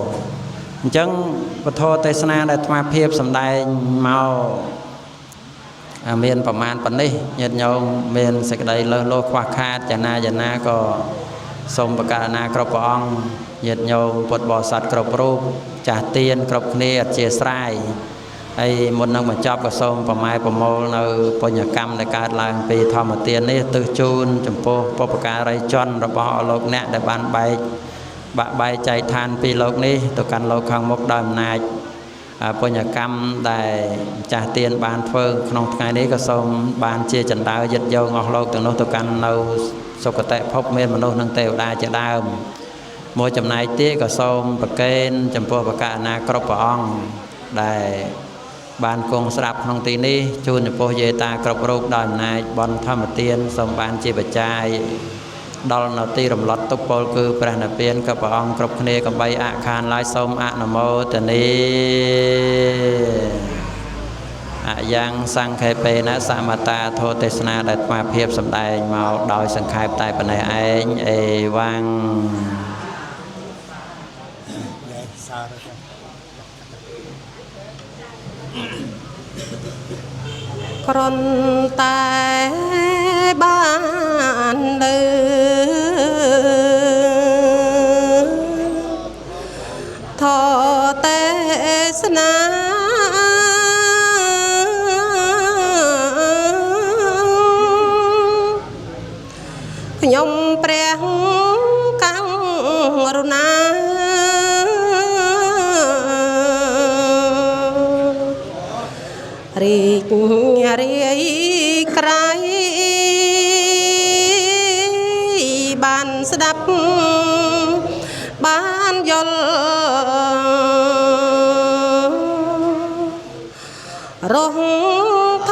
អញ្ចឹងពធទេសនាដែលអាត្មាភាពសម្ដែងមកមានប្រមាណប៉ុណ្នេះញាតិញោមមានសេចក្តីលើសលោខ្វះខាតយ៉ាងណាក៏សូមប្រកាសណាគ្រប់ព្រះអង្គញាតិញោមពុទ្ធបរិស័ទគ្រប់រូបចាស់ទានគ្រប់គ្នាអធិស្ឋានហើយមុននឹងបញ្ចប់ក៏សូមប្រម៉ែប្រមូលនៅបញ្ញកម្មដែលកើតឡើងពីធម្មទាននេះទើសជូនចំពោះបុព្វការីជនរបស់អលោកអ្នកដែលបានបាក់បែកចែកឋានពីលោកនេះទៅកាន់លោកខាងមុខដោយអំណាចបញ្ញកម្មដែលម្ចាស់ទានបានធ្វើក្នុងថ្ងៃនេះក៏សូមបានជាចណ្ដើយិត្តយកអស់លោកទាំងនោះទៅកាន់នៅសុគតិភពមានមនុស្សនិងទេវតាជាដើមមួយចំណែកទៀតក៏សូមប្រកេនចំពោះបកករណាគ្រប់ព្រះអង្គដែលបានគង់ស្រាប់ក្នុងទីនេះជូនចំពោះយេតាគ្រប់រូបដោយអំណាចបុណ្យធម្មទានសូមបានជាបច្ច័យដល់នៅទីរំលត់ទុកពលគឺព្រះនិព្វានក៏ព្រះអង្គគ្រប់គ្នាកំបីអខានឡើយសូមអនុមោទនាអយ៉ាងសង្ខេបេនសមតាធម៌ទេសនាដែលអាត្មាភាពសម្ដែងមកដោយសង្ខេបតែប៉ុណ្ណេះឯងអេវ៉ាំងគ្រាន់តែបានលើធម៌ទេសនាខ្ញុំព្រះករុណា រីករាយក្រៃបានស្ដាប់បានយល់រងថ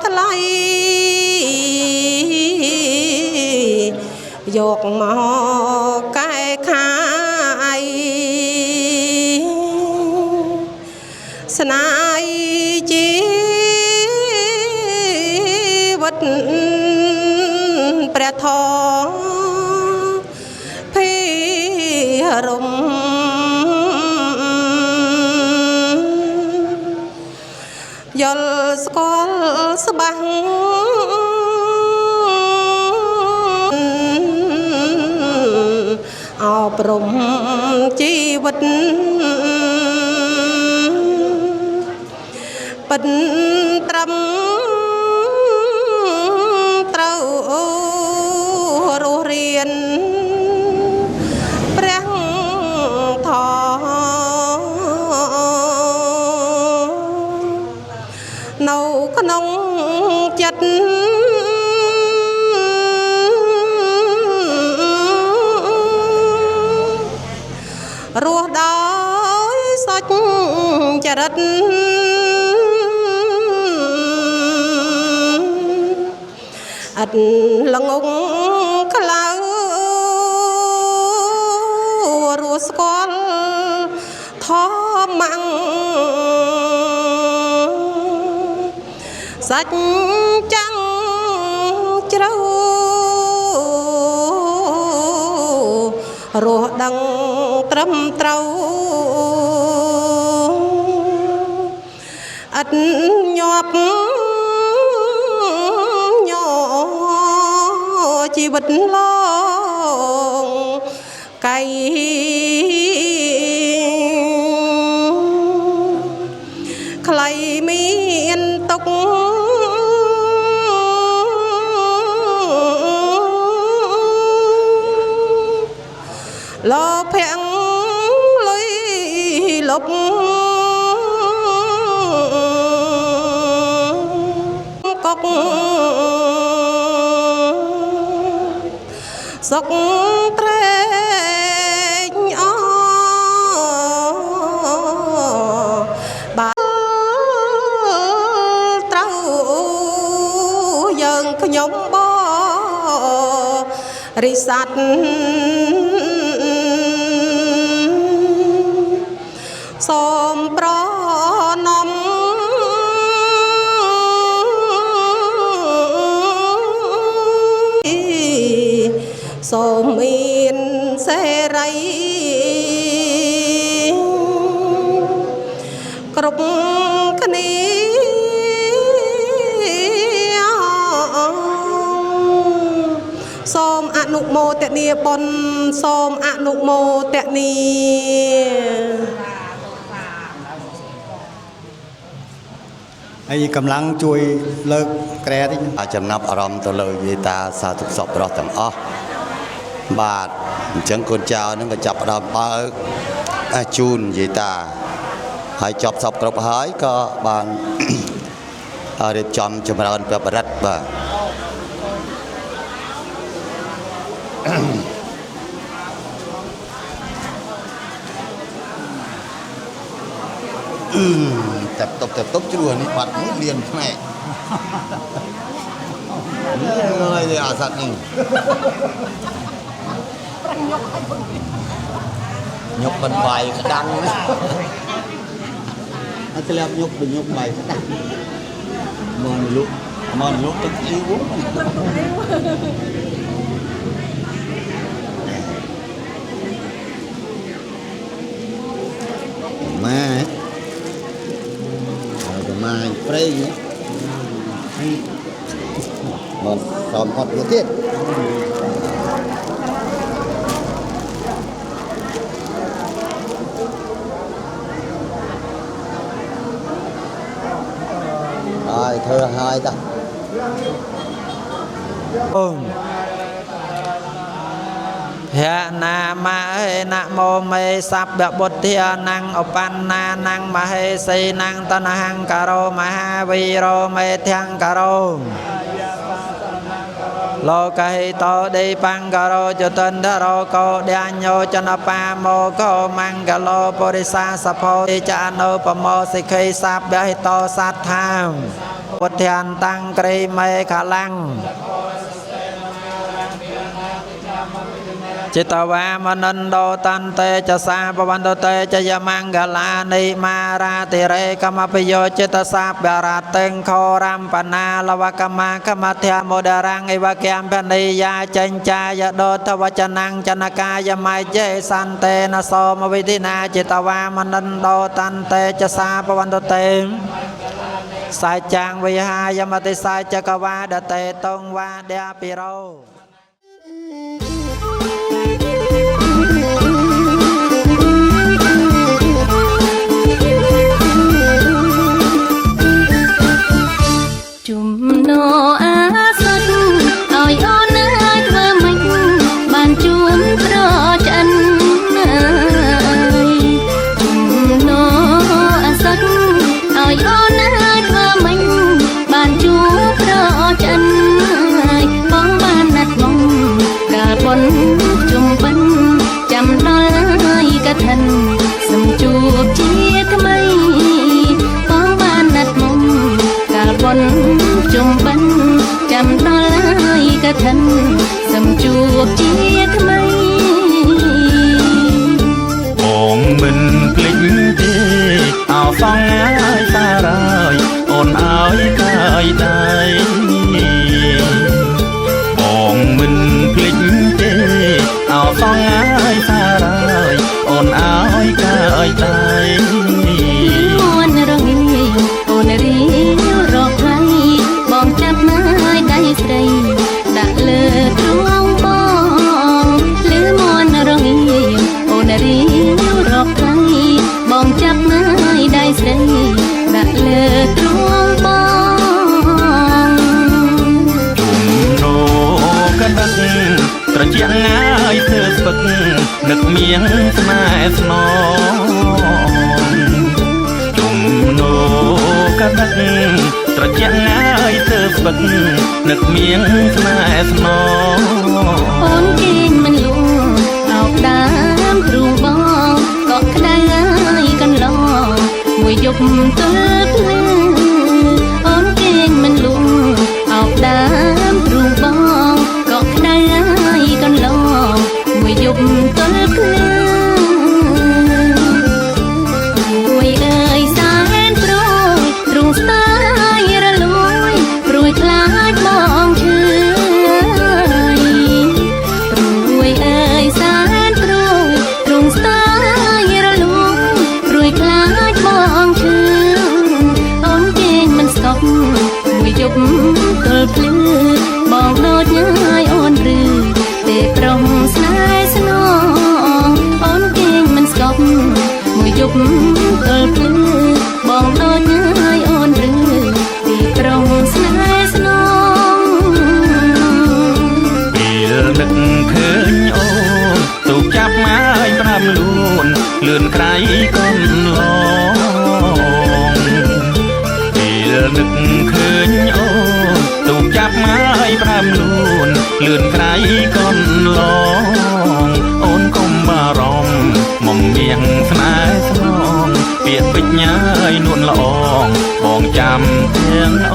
ថ្លៃយកមកកែខាយស្នាយជីវិតព្រះធម៌ភិរមយល់ស្គាល់ស្បាំងអប់រំជីវិតពិតត្រឹមត្រូវរស់រៀនព្រះធម៌នៅក្នុងចិត្តរស់ដោយសុចរិតអត់ល្ងងក្លៅរស់ស្គាល់ធម្មងសាច់ចាំងជ្រៅរស់ដឹងត្រឹមត្រូវអត់ញាប់ញ័រជីវិតឡងកៃខ្លីមានទុកលោភៈលុយលុបកុកសុកត្រេកអបាទត្រូវយើងខ្ញុំបរិស័ទសូមប្រណម្យសូមមានសេរីគ្រប់គ្នាសូមអនុមោទនាបុណ្យសូមអនុមោទនាហើយកម្លាំងជួយលើកក្រែតិច ចំណាប់អារម្មណ៍ទៅលើយាយតាសាធុសពប្រុសទាំងអស់បាទអញ្ចឹងកូនចៅនឹងក៏ចាប់ផ្ដើមបើកជូនយាយតាហើយចប់សពគ្រប់ហើយក៏បានរៀបចំចម្រើនព្រះបរិត្តបាទតែតុបជ្រួនេះបាត់មួយលៀនផ្នែកនេះអាសត្វនេះញប់មិនបាយក្តាំងអត់ធ្លាប់ញប់ទៅញប់បាយក្តាំងមកលុកទឹកអ៊ីវម៉ែម៉ែព្រៃមកសំអត់ទៅទៀតហើយធ្វើហើយតា ហេណាមហេនមោមេសព្វបុទ្ធានังឧបណ្ណានังមហេសីនังតនហង្ការោមហាវីរោមេធំការោលោកហេតោដេបង្ការោចតន្តរោកោដាញ្ញោចនបាមោកោមង្គឡោបរិសាសភោទេចអនុបមោសិក្ខេសាបហេតោសត្ថាពុទ្ធានតាំងក្រេមេខលាំង จิตวามนันโดตันเตจะสาปวันโตเตจะยมังกลานิมาราติเรกมปิโยจิตสาบาราเตงโครัมปนาลวกมากมเทโมดารังอิวะเกมปนิยาจัญจายโดทวจนังจนกายมัยเจสันเตนะโสมวิธินาจิตวามนันโดตันเตจะสาปวันโตเตสายจางวิหายมติสายจักวาดเตตงวาเดียปิโร จุ่มโนอาสันเอาย้อนให้เธอไม่บานจุ่มเพราะจันจุ่มโนอาสันเอาย้อนให้เธอไม่บานจุ่มเพราะจันป้องบ้านนัดมองกาบนจุ่มปันจำน้อยกระทันสมจูบเจี๊ยทำไมป้องบ้านนัดมองกาบน จุ่มบันจำน้อยกระทันสมจูบเจี๊ยทำไมองมันกลิ้งดีเอาฟังง่ายตาลายอ่อนอ้ายกายได้องมันกลิ้งดีเอาฟังง่ายตาลายอ่อนอ้ายกายได้มวนรองโอนรีรอใครบองจับไม้ได้ใส่ดักเลือดร่วงบองหรือมวนรองโอนรีรอใครบองจับไม้ได้ใส่ดักเลือดร่วงบองจุ่มโนกันดักตระเจียงง่ายเธอฝึกนึกเมียงสมายสนองจุ่มโนกันดักตระเจียงง่ายเธอฝึกนึกเมียงสมายสนองโอนเก่งมันลุงเอาดามครูบองเกาะกระไดกันลองมวยยกตัวเพลโอนเก่งมันลุงเอาดามครูบองเกาะกระไดกันลองมวยยกตัวเพลมวยเอ่ยสายโปรยตรงสายระลอยโปรยคล้ายมองเชยโปรยเอ่ยสายโปรยตรงสายระลอยโปรยคล้ายมองเชยโอนเก่งมันสกมวยยกตัวเพลบอกโนดย้ายอ่อนรือเตะตรงสายสนองโอนเก่งมันสกมวยยกตัวเพลบอกโนดย้ายอ่อนรือเตะตรงสายสนองปีนึกเคยโอนถูกจับไม้ปรำลูนเลื่อนใครก้นลองปีนึกเคยโอนถูกจับไม้ปรำลูนเลื่อนใครก้นลองโอนคมบารมมอมเมียงสนายสนองเปียกปิดย้ายนวลละอองมองจำเพียงโอ